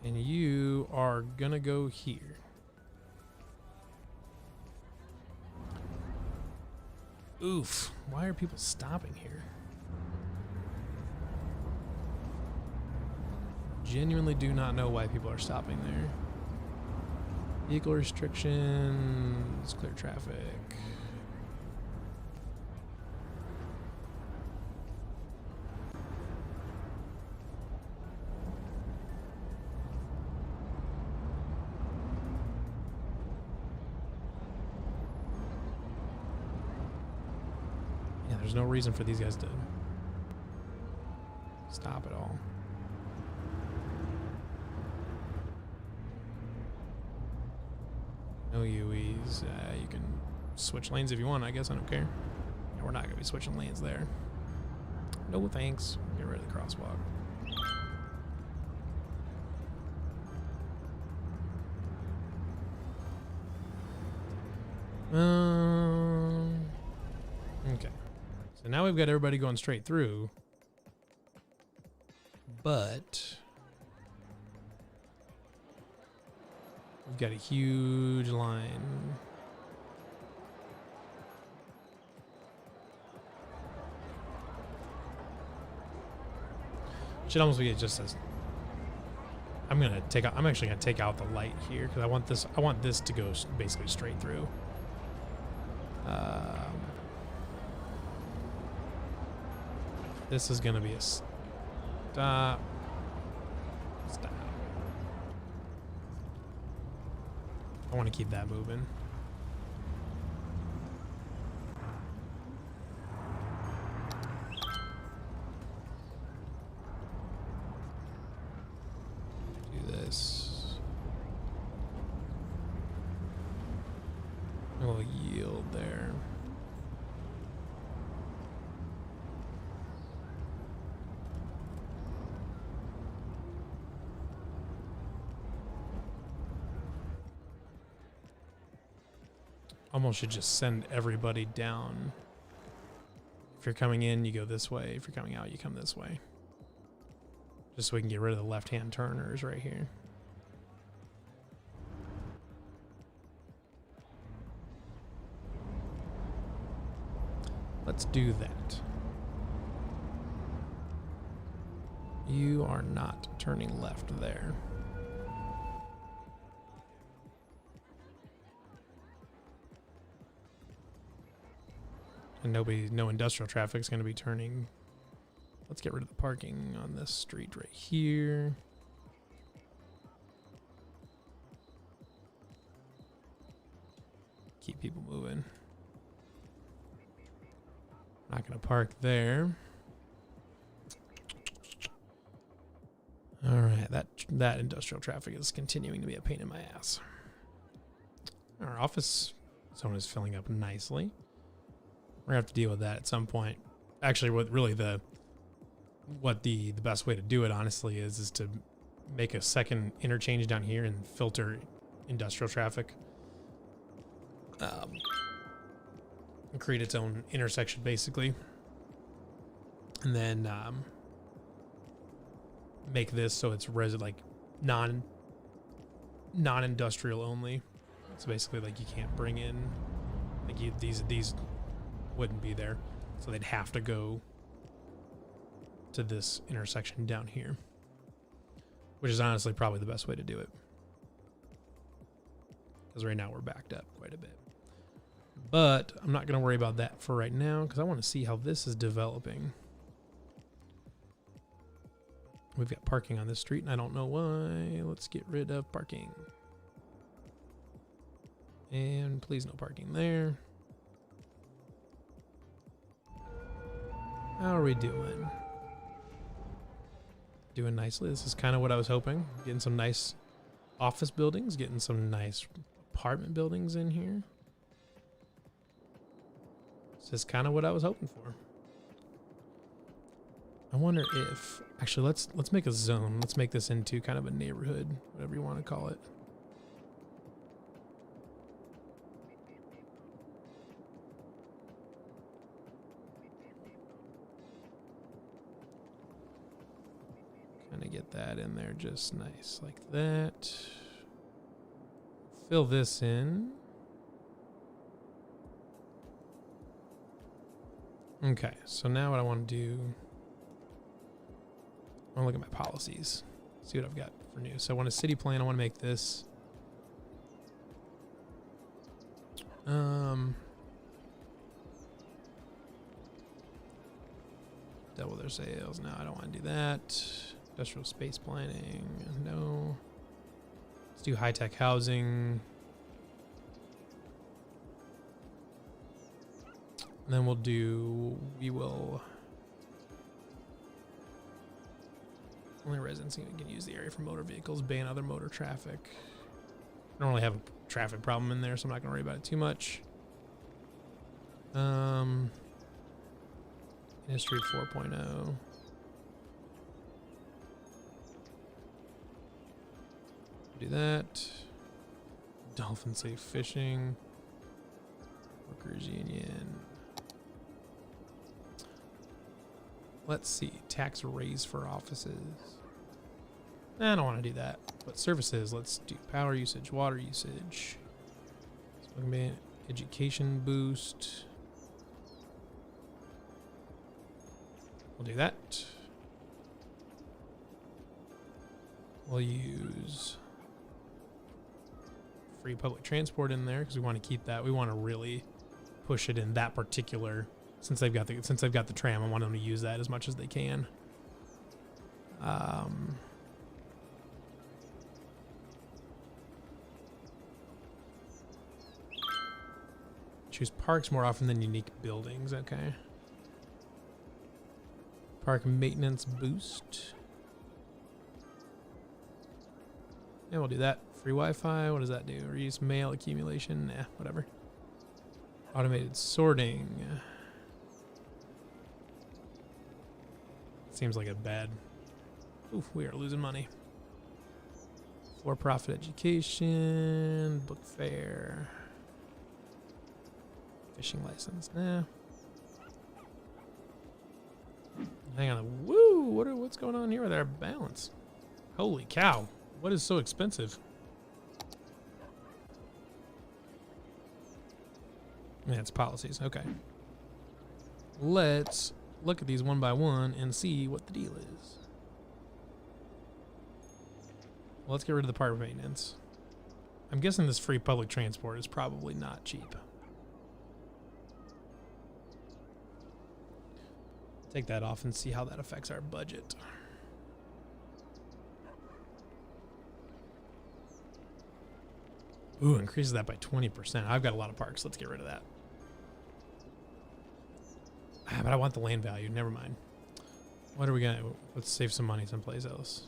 And you are going to go here. Oof. Why are people stopping here? Genuinely do not know why people are stopping there. Vehicle restrictions, clear traffic. There's no reason for these guys to stop at all. No UEs. You can switch lanes if you want, I guess. I don't care. Yeah, we're not going to be switching lanes there. No thanks. Get rid of the crosswalk. Okay. So now we've got everybody going straight through. But we've got a huge line. Should almost be just as I'm actually gonna take out the light here because I want this to go basically straight through. This is gonna be a stop. Stop. I want to keep that moving. Do this. A little yield there. Almost should just send everybody down. If you're coming in, you go this way. If you're coming out, you come this way. Just so we can get rid of the left-hand turners right here. Let's do that. You are not turning left there. And no industrial traffic is going to be turning. Let's get rid of the parking on this street right here. Keep people moving. Not going to park there. All right, that industrial traffic is continuing to be a pain in my ass. Our office zone is filling up nicely. We're gonna have to deal with that at some point. Actually, what really the best way to do it, honestly, is to make a second interchange down here and filter industrial traffic. And create its own intersection, basically, and then make this so it's non-industrial only. So basically, like, you can't bring in these wouldn't be there, so they'd have to go to this intersection down here, which is honestly probably the best way to do it, because right now we're backed up quite a bit. But I'm not going to worry about that for right now because I want to see how this is developing. We've got parking on this street and I don't know why. Let's get rid of parking, and please no parking there. How are we doing? Doing nicely. This is kind of what I was hoping. Getting some nice office buildings, getting some nice apartment buildings in here. This is kind of what I was hoping for. I wonder if actually let's make a zone. Let's make this into kind of a neighborhood, whatever you want to call it. Kind of get that in there just nice like that. Fill this in. Okay, so now what I want to do, I want to look at my policies, see what I've got for new. So I want a city plan. I want to make this double their sales. No, I don't want to do that. Industrial space planning, no. Let's do high-tech housing. And then we will. Only residents can use the area for motor vehicles, ban other motor traffic. I don't really have a traffic problem in there, so I'm not going to worry about it too much. Industry 4.0. Do that. Dolphin safe fishing. Workers union. Let's see. Tax raise for offices. I don't want to do that. But services, let's do power usage, water usage. Education boost. We'll do that. We'll use free public transport in there because we want to keep that. We want to really push it in that particular. Since they've got the tram, I want them to use that as much as they can. Choose parks more often than unique buildings. Okay. Park maintenance boost. Yeah, we'll do that. Free Wi-Fi. What does that do? Reduce mail accumulation. Nah, whatever. Automated sorting. Seems like a bad. Oof, we are losing money. For-profit education. Book fair. Fishing license. Nah. Hang on. Woo! What's going on here with our balance? Holy cow. What is so expensive? Yeah, it's policies. Okay. Let's look at these one by one and see what the deal is. Well, let's get rid of the park maintenance. I'm guessing this free public transport is probably not cheap. Take that off and see how that affects our budget. Ooh, increases that by 20%. I've got a lot of parks. Let's get rid of that. But I want the land value. Never mind. What are we going to... Let's save some money someplace else.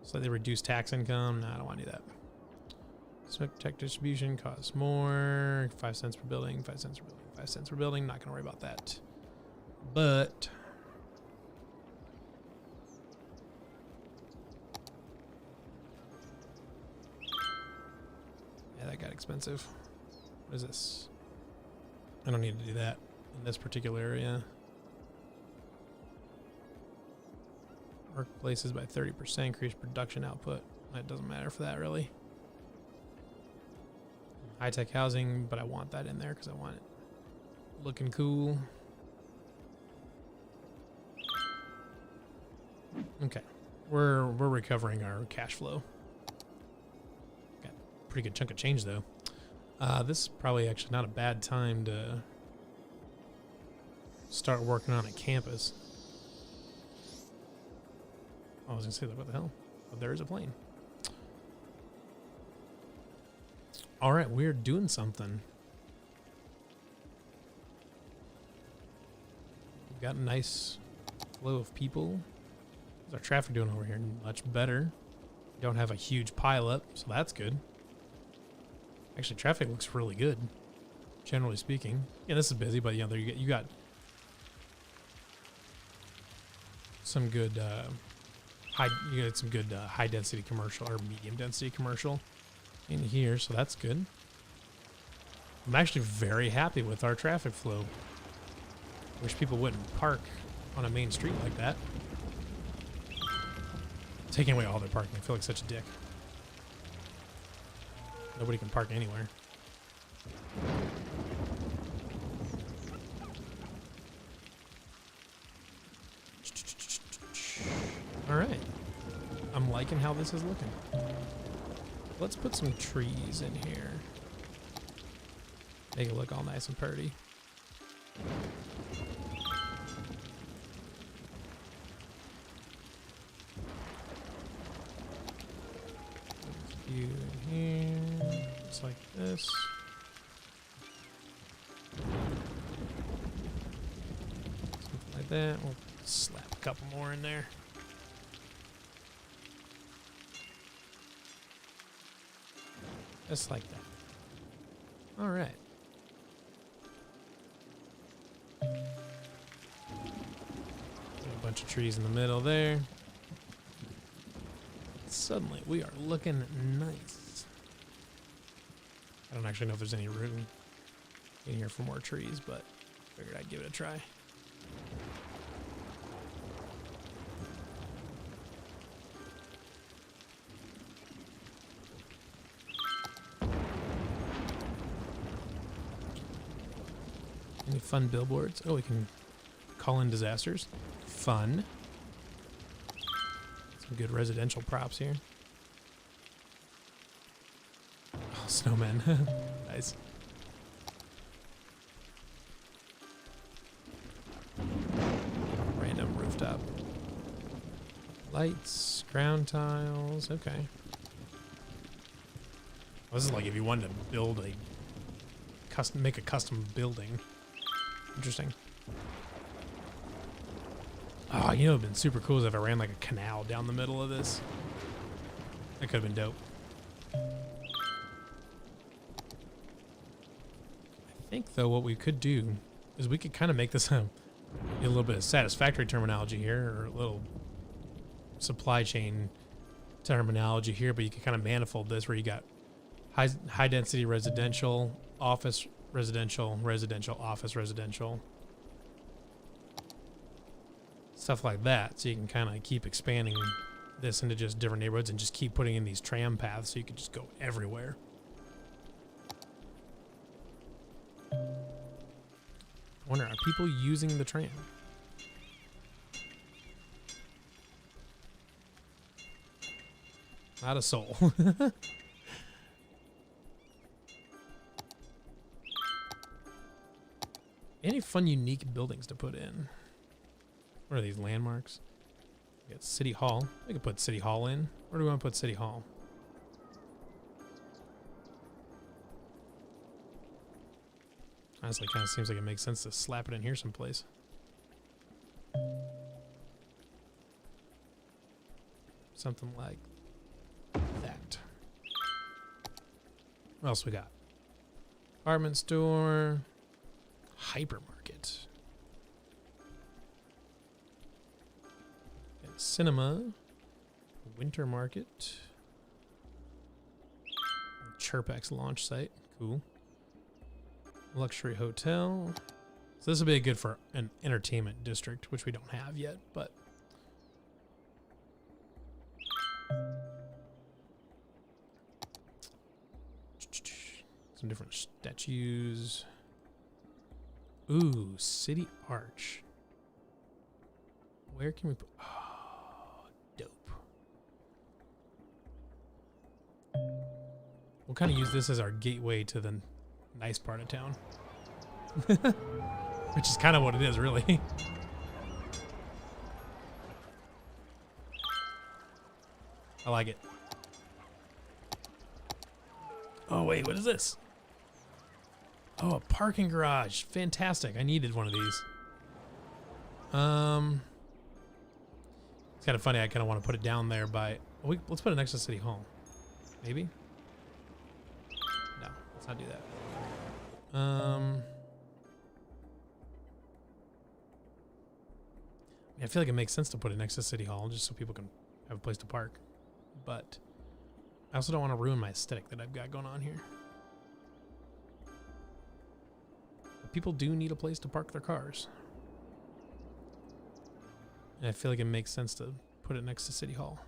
Slightly reduce tax income. No, I don't want to do that. Smoke tech distribution costs more. 5 cents per building. 5 cents per building. 5 cents per building. Not going to worry about that. But... yeah, that got expensive. What is this? I don't need to do that in this particular area. Workplaces by 30%, increase production output. That doesn't matter for that, really. High-tech housing, but I want that in there because I want it looking cool. Okay, we're recovering our cash flow. Got a pretty good chunk of change though. This is probably actually not a bad time to start working on a campus. I was gonna say, what the hell? Oh, there is a plane. All right, we're doing something. We've got a nice flow of people. How's our traffic doing over here? Much better. Don't have a huge pile up, so that's good. Actually, traffic looks really good, generally speaking. Yeah, this is busy, but you know, you got some good high density commercial or medium density commercial in here, so that's good. I'm actually very happy with our traffic flow. Wish people wouldn't park on a main street like that. Taking away all their parking. I feel like such a dick. Nobody can park anywhere. All right. I'm liking how this is looking. Let's put some trees in here. Make it look all nice and pretty. In here, just like this. that. We'll slap a couple more in there. Just like that. All right. A bunch of trees in the middle there. Suddenly, we are looking nice. I don't actually know if there's any room in here for more trees, but figured I'd give it a try. Any fun billboards? Oh, we can call in disasters. Fun. Some good residential props here. Oh, snowmen. Nice. Random rooftop. Lights, ground tiles. Okay. Well, this is like if you wanted to build a make a custom building. Interesting. Oh, you know, it'd been super cool is if I ran like a canal down the middle of this. That could have been dope. I think though what we could do is we could kind of make this a little bit of satisfactory terminology here, or a little supply chain terminology here, but you can kind of manifold this where you got high density residential, office residential, residential, office residential. Stuff like that, so you can kind of keep expanding this into just different neighborhoods and just keep putting in these tram paths so you can just go everywhere. I wonder, are people using the tram? Not a soul. Any fun, unique buildings to put in? What are these landmarks? We got City Hall. We could put City Hall in. Where do we want to put City Hall? Honestly, kind of seems like it makes sense to slap it in here someplace. Something like that. What else we got? Department store. Hypermarket. Cinema, winter market, Chirpex launch site, cool. Luxury hotel. So this will be good for an entertainment district, which we don't have yet, but some different statues. Ooh, City Arch. Where can we put? Oh, dope. We'll kind of use this as our gateway to the nice part of town. Which is kind of what it is, really. I like it. Oh, wait, what is this? Oh, a parking garage. Fantastic. I needed one of these. It's kind of funny. I kind of want to put it down there by... let's put it next to City Hall. Maybe? No, let's not do that. I feel like it makes sense to put it next to City Hall just so people can have a place to park. But I also don't want to ruin my aesthetic that I've got going on here. But people do need a place to park their cars. And I feel like it makes sense to put it next to City Hall.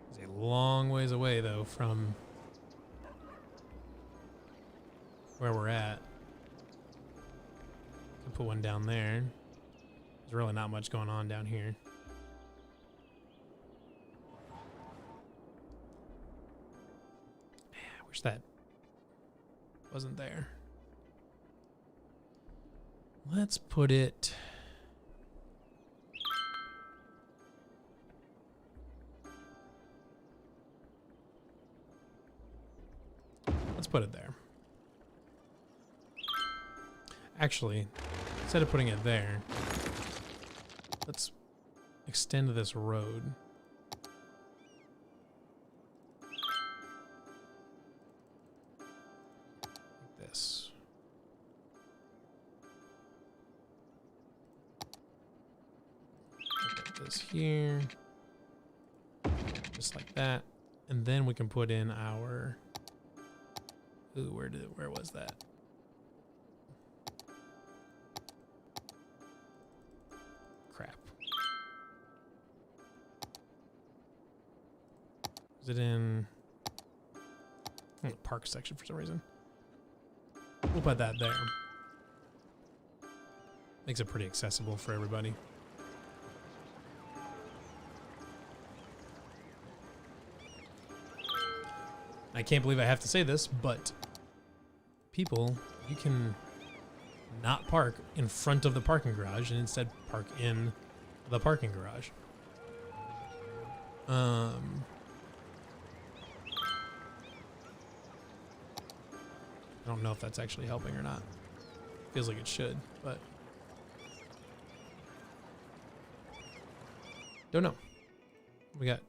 It's a long ways away, though, from where we're at. Can put one down there. There's really not much going on down here. Man, I wish that wasn't there. Let's put it... put it there. Actually, instead of putting it there, let's extend this road. Like this. Put this here. Just like that. And then we can put in our... Ooh, where was that? Crap. Is it in the park section for some reason? We'll put that there. Makes it pretty accessible for everybody. I can't believe I have to say this, but people, you can not park in front of the parking garage and instead park in the parking garage. I don't know if that's actually helping or not. Feels like it should, but don't know. We got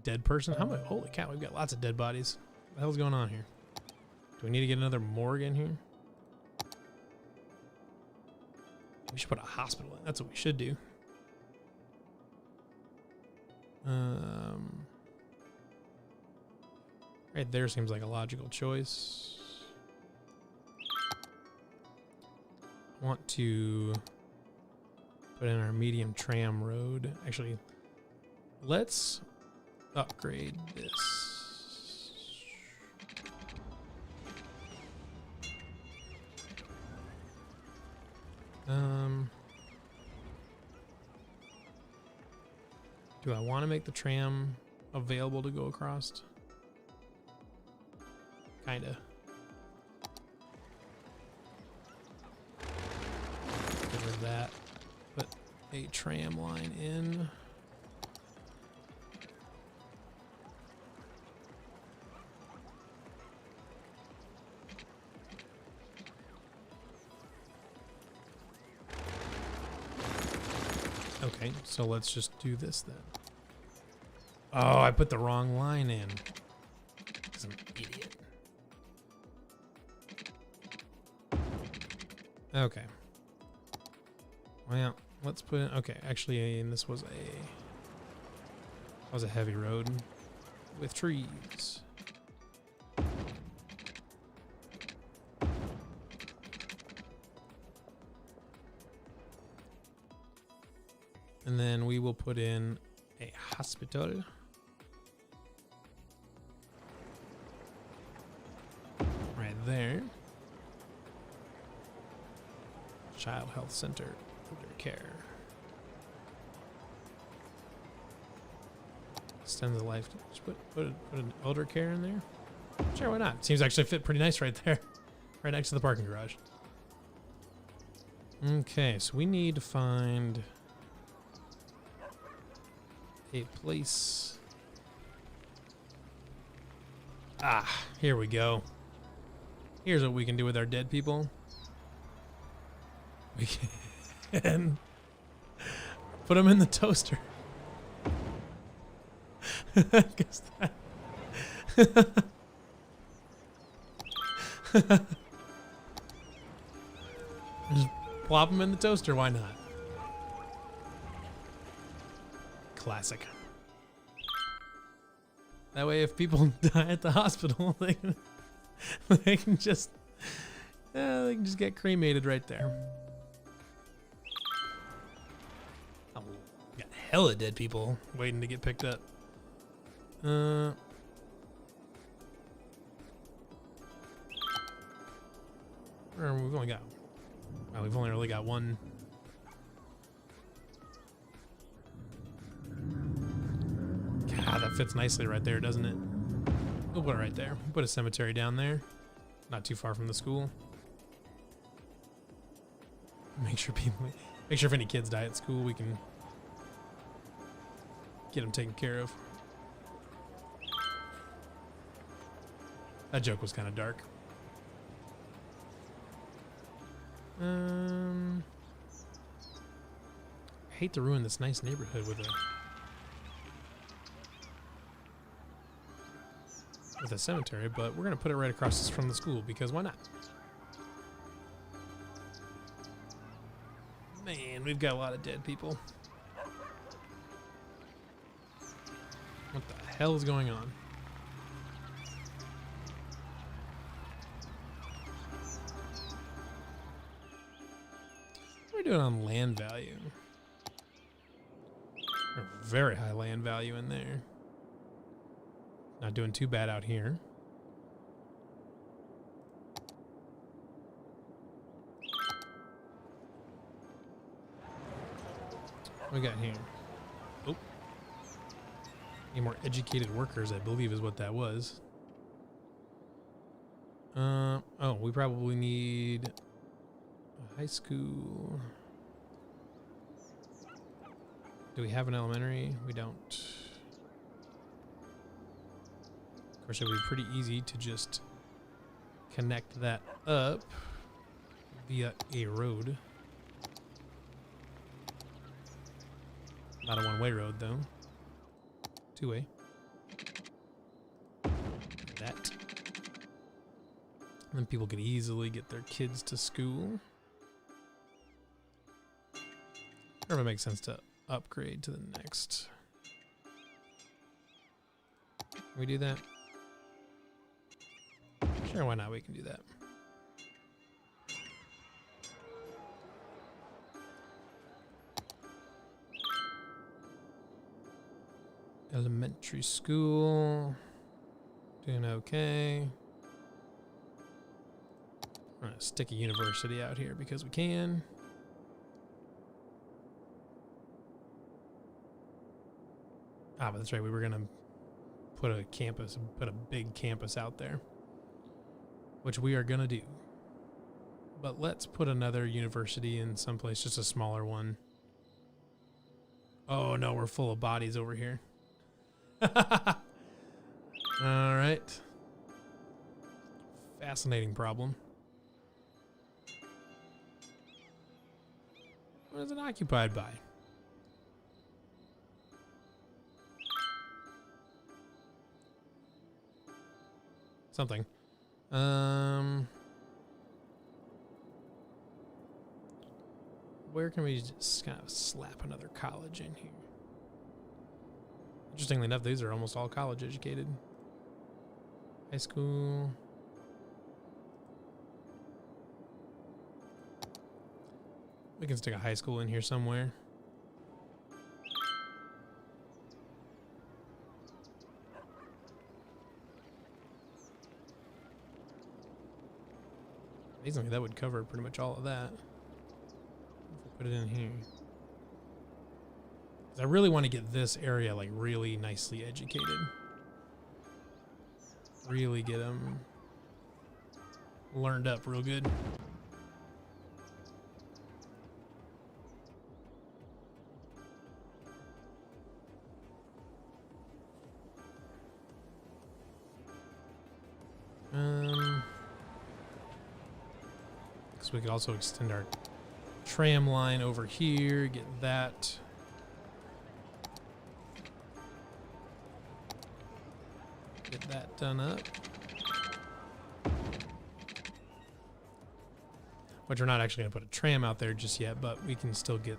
dead person. How much? Holy cow, we've got lots of dead bodies. What the hell's going on here? Do we need to get another morgue in here? We should put a hospital in. That's what we should do. Right there seems like a logical choice. I want to put in our medium tram road. Actually, let's upgrade this. Do I want to make the tram available to go across? Kinda. Get rid of that. Put a tram line in. Okay, so let's just do this then. Oh, I put the wrong line in. 'Cause I'm an idiot. Okay. Well, let's put in, okay, actually, and this was a heavy road with trees. And then we will put in a hospital. Right there. Child Health Center, elder care. Extend the life. Just put an elder care in there. Sure, why not? Seems actually fit pretty nice right there. Right next to the parking garage. Okay, so we need to find a place. Ah, here we go. Here's what we can do with our dead people. We can put them in the toaster. Guess that. Just plop them in the toaster, why not? Classic. That way if people die at the hospital, they can just get cremated right there. Oh, we got hella dead people waiting to get picked up. We've only got, well, we've only really got one. God, that fits nicely right there, doesn't it? We'll put it right there. We'll put a cemetery down there, not too far from the school. Make sure if any kids die at school, we can get them taken care of. That joke was kind of dark. I hate to ruin this nice neighborhood with a cemetery, but we're gonna put it right across from the school because why not? Man, we've got a lot of dead people. What the hell is going on? What are we doing on land value? Very high land value in there. Not doing too bad out here. What we got here? Oh. Need more educated workers, I believe is what that was. Oh, we probably need a high school. Do we have an elementary? We don't. Of course, it would be pretty easy to just connect that up via a road. Not a one-way road, though. Two-way. That. And then people could easily get their kids to school. Or if it makes sense to upgrade to the next. Can we do that? Sure, why not? We can do that. Elementary school. Doing okay. We're gonna stick a university out here because we can. Ah, but that's right. We were gonna put a campus, put a big campus out there, which we are gonna do. But let's put another university in someplace, just a smaller one. Oh no, we're full of bodies over here. All right. Fascinating problem. What is it occupied by? Something. Where can we just kind of slap another college in here? Interestingly enough, these are almost all college educated. High school. We can stick a high school in here somewhere. Amazingly, that would cover pretty much all of that. If we put it in here. I really want to get this area like really nicely educated. Really get them learned up real good. So we could also extend our tram line over here, get that. Get that done up. Which we're not actually going to put a tram out there just yet, but we can still get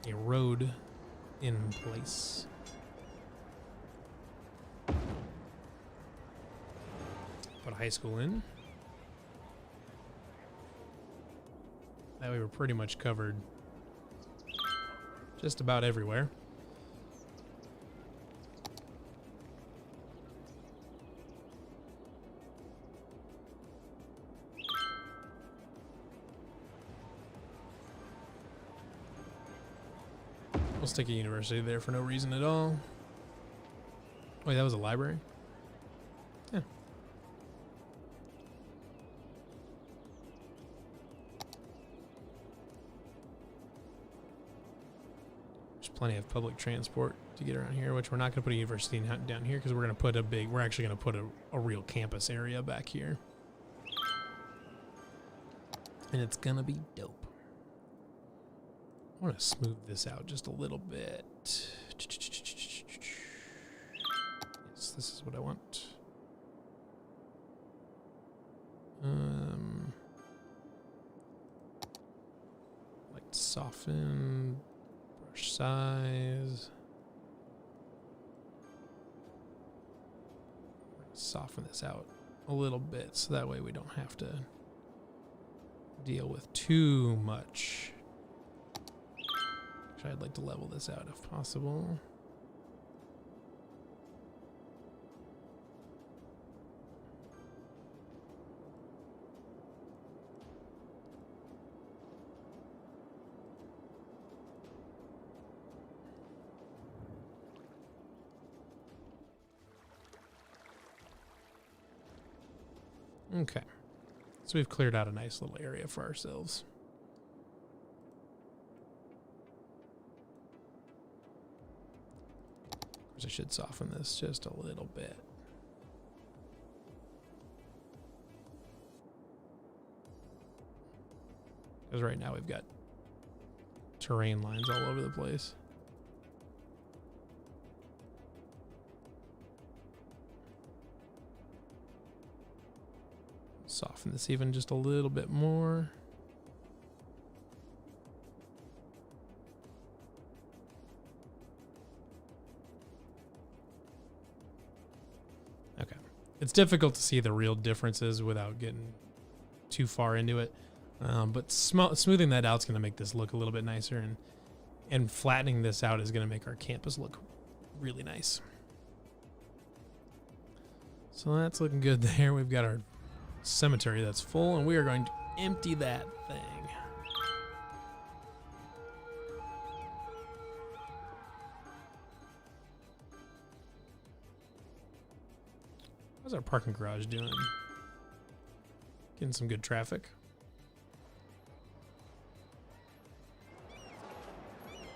a road in place. Put a high school in. That way we're pretty much covered just about everywhere. We'll stick a university there for no reason at all. Wait, that was a library? Yeah. There's plenty of public transport to get around here, which we're not going to put a university down here because we're going to put we're actually going to put a real campus area back here. And it's going to be dope. I want to smooth this out just a little bit. Yes, this is what I want. Like soften, brush size. Soften this out a little bit so that way we don't have to deal with too much. Actually, I'd like to level this out if possible. Okay, so we've cleared out a nice little area for ourselves. Of course, I should soften this just a little bit. Because right now we've got terrain lines all over the place. Soften this even just a little bit more. Okay. It's difficult to see the real differences without getting too far into it. But smoothing that out is going to make this look a little bit nicer, and flattening this out is going to make our campus look really nice. So that's looking good there. We've got our cemetery that's full, and we are going to empty that thing. How's our parking garage doing? Getting some good traffic.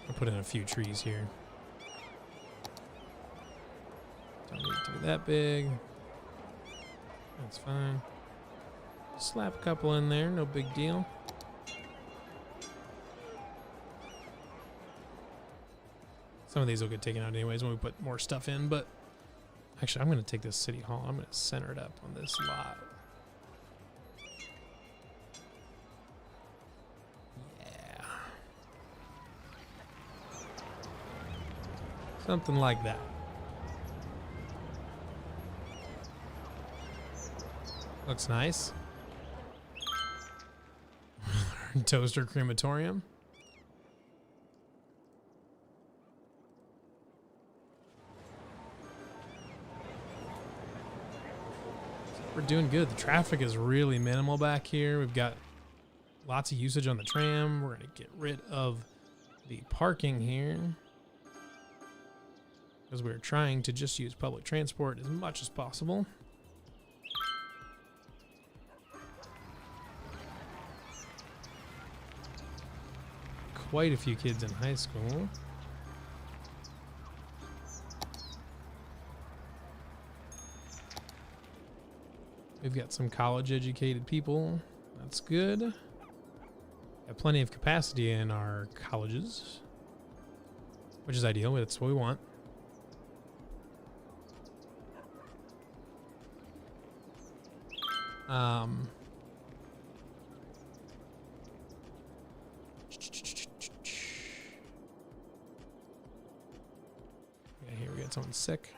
I'll put in a few trees here. Don't need it to be that big. That's fine. Slap a couple in there, no big deal. Some of these will get taken out anyways when we put more stuff in, but actually I'm going to take this city hall. I'm going to center it up on this lot. Yeah. Something like that. Looks nice. Toaster crematorium. We're doing good. The traffic is really minimal back here. We've got lots of usage on the tram. We're going to get rid of the parking here because we're trying to just use public transport as much as possible. Quite a few kids in high school. We've got some college educated people. That's good. Got plenty of capacity in our colleges, which is ideal. That's what we want. Here we got someone sick.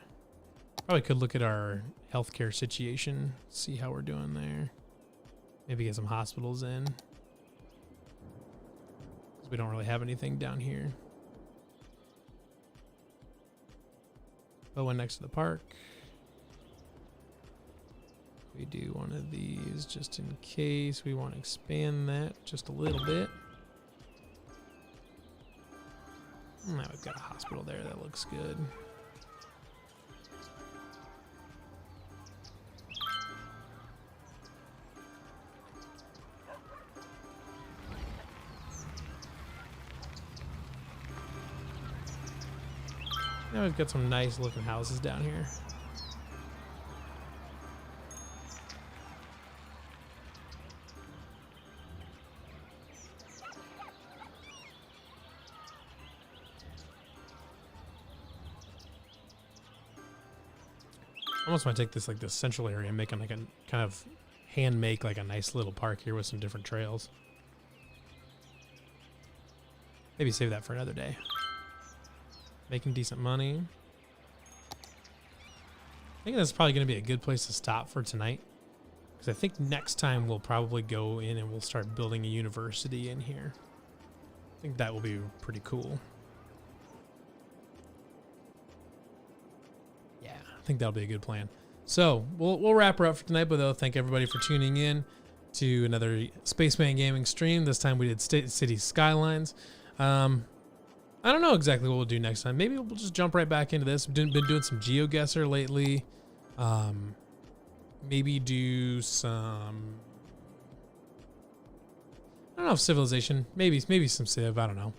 Probably could look at our healthcare situation, see how we're doing there. Maybe get some hospitals in, because we don't really have anything down here. Put one next to the park. We do one of these just in case we want to expand that just a little bit. Now we've got a hospital there. That looks good. Now we've got some nice looking houses down here. Almost want to take this like this central area and make it like a kind of hand make like a nice little park here with some different trails. Maybe save that for another day. Making decent money. I think that's probably going to be a good place to stop for tonight. Because I think next time we'll probably go in and we'll start building a university in here. I think that will be pretty cool. Yeah, I think that'll be a good plan. So we'll wrap her up for tonight, but though, thank everybody for tuning in to another Spaceman Gaming stream. This time we did City Skylines. I don't know exactly what we'll do next time. Maybe we'll just jump right back into this. Been doing some GeoGuessr lately. Maybe do some, I don't know if Civilization. Maybe some Civ. I don't know.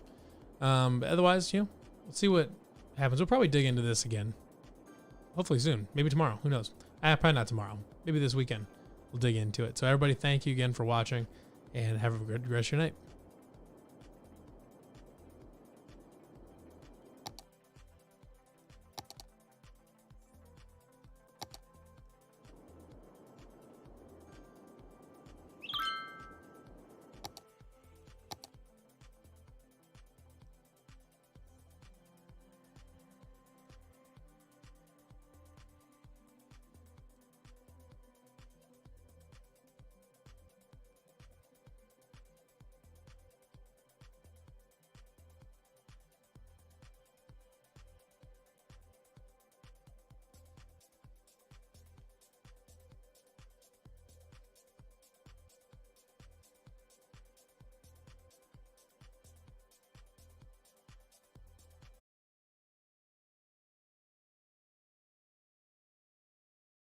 Otherwise, you know, we'll see what happens. We'll probably dig into this again. Hopefully soon. Maybe tomorrow. Who knows? Probably not tomorrow. Maybe this weekend. We'll dig into it. So everybody, thank you again for watching, and have a good rest of your night.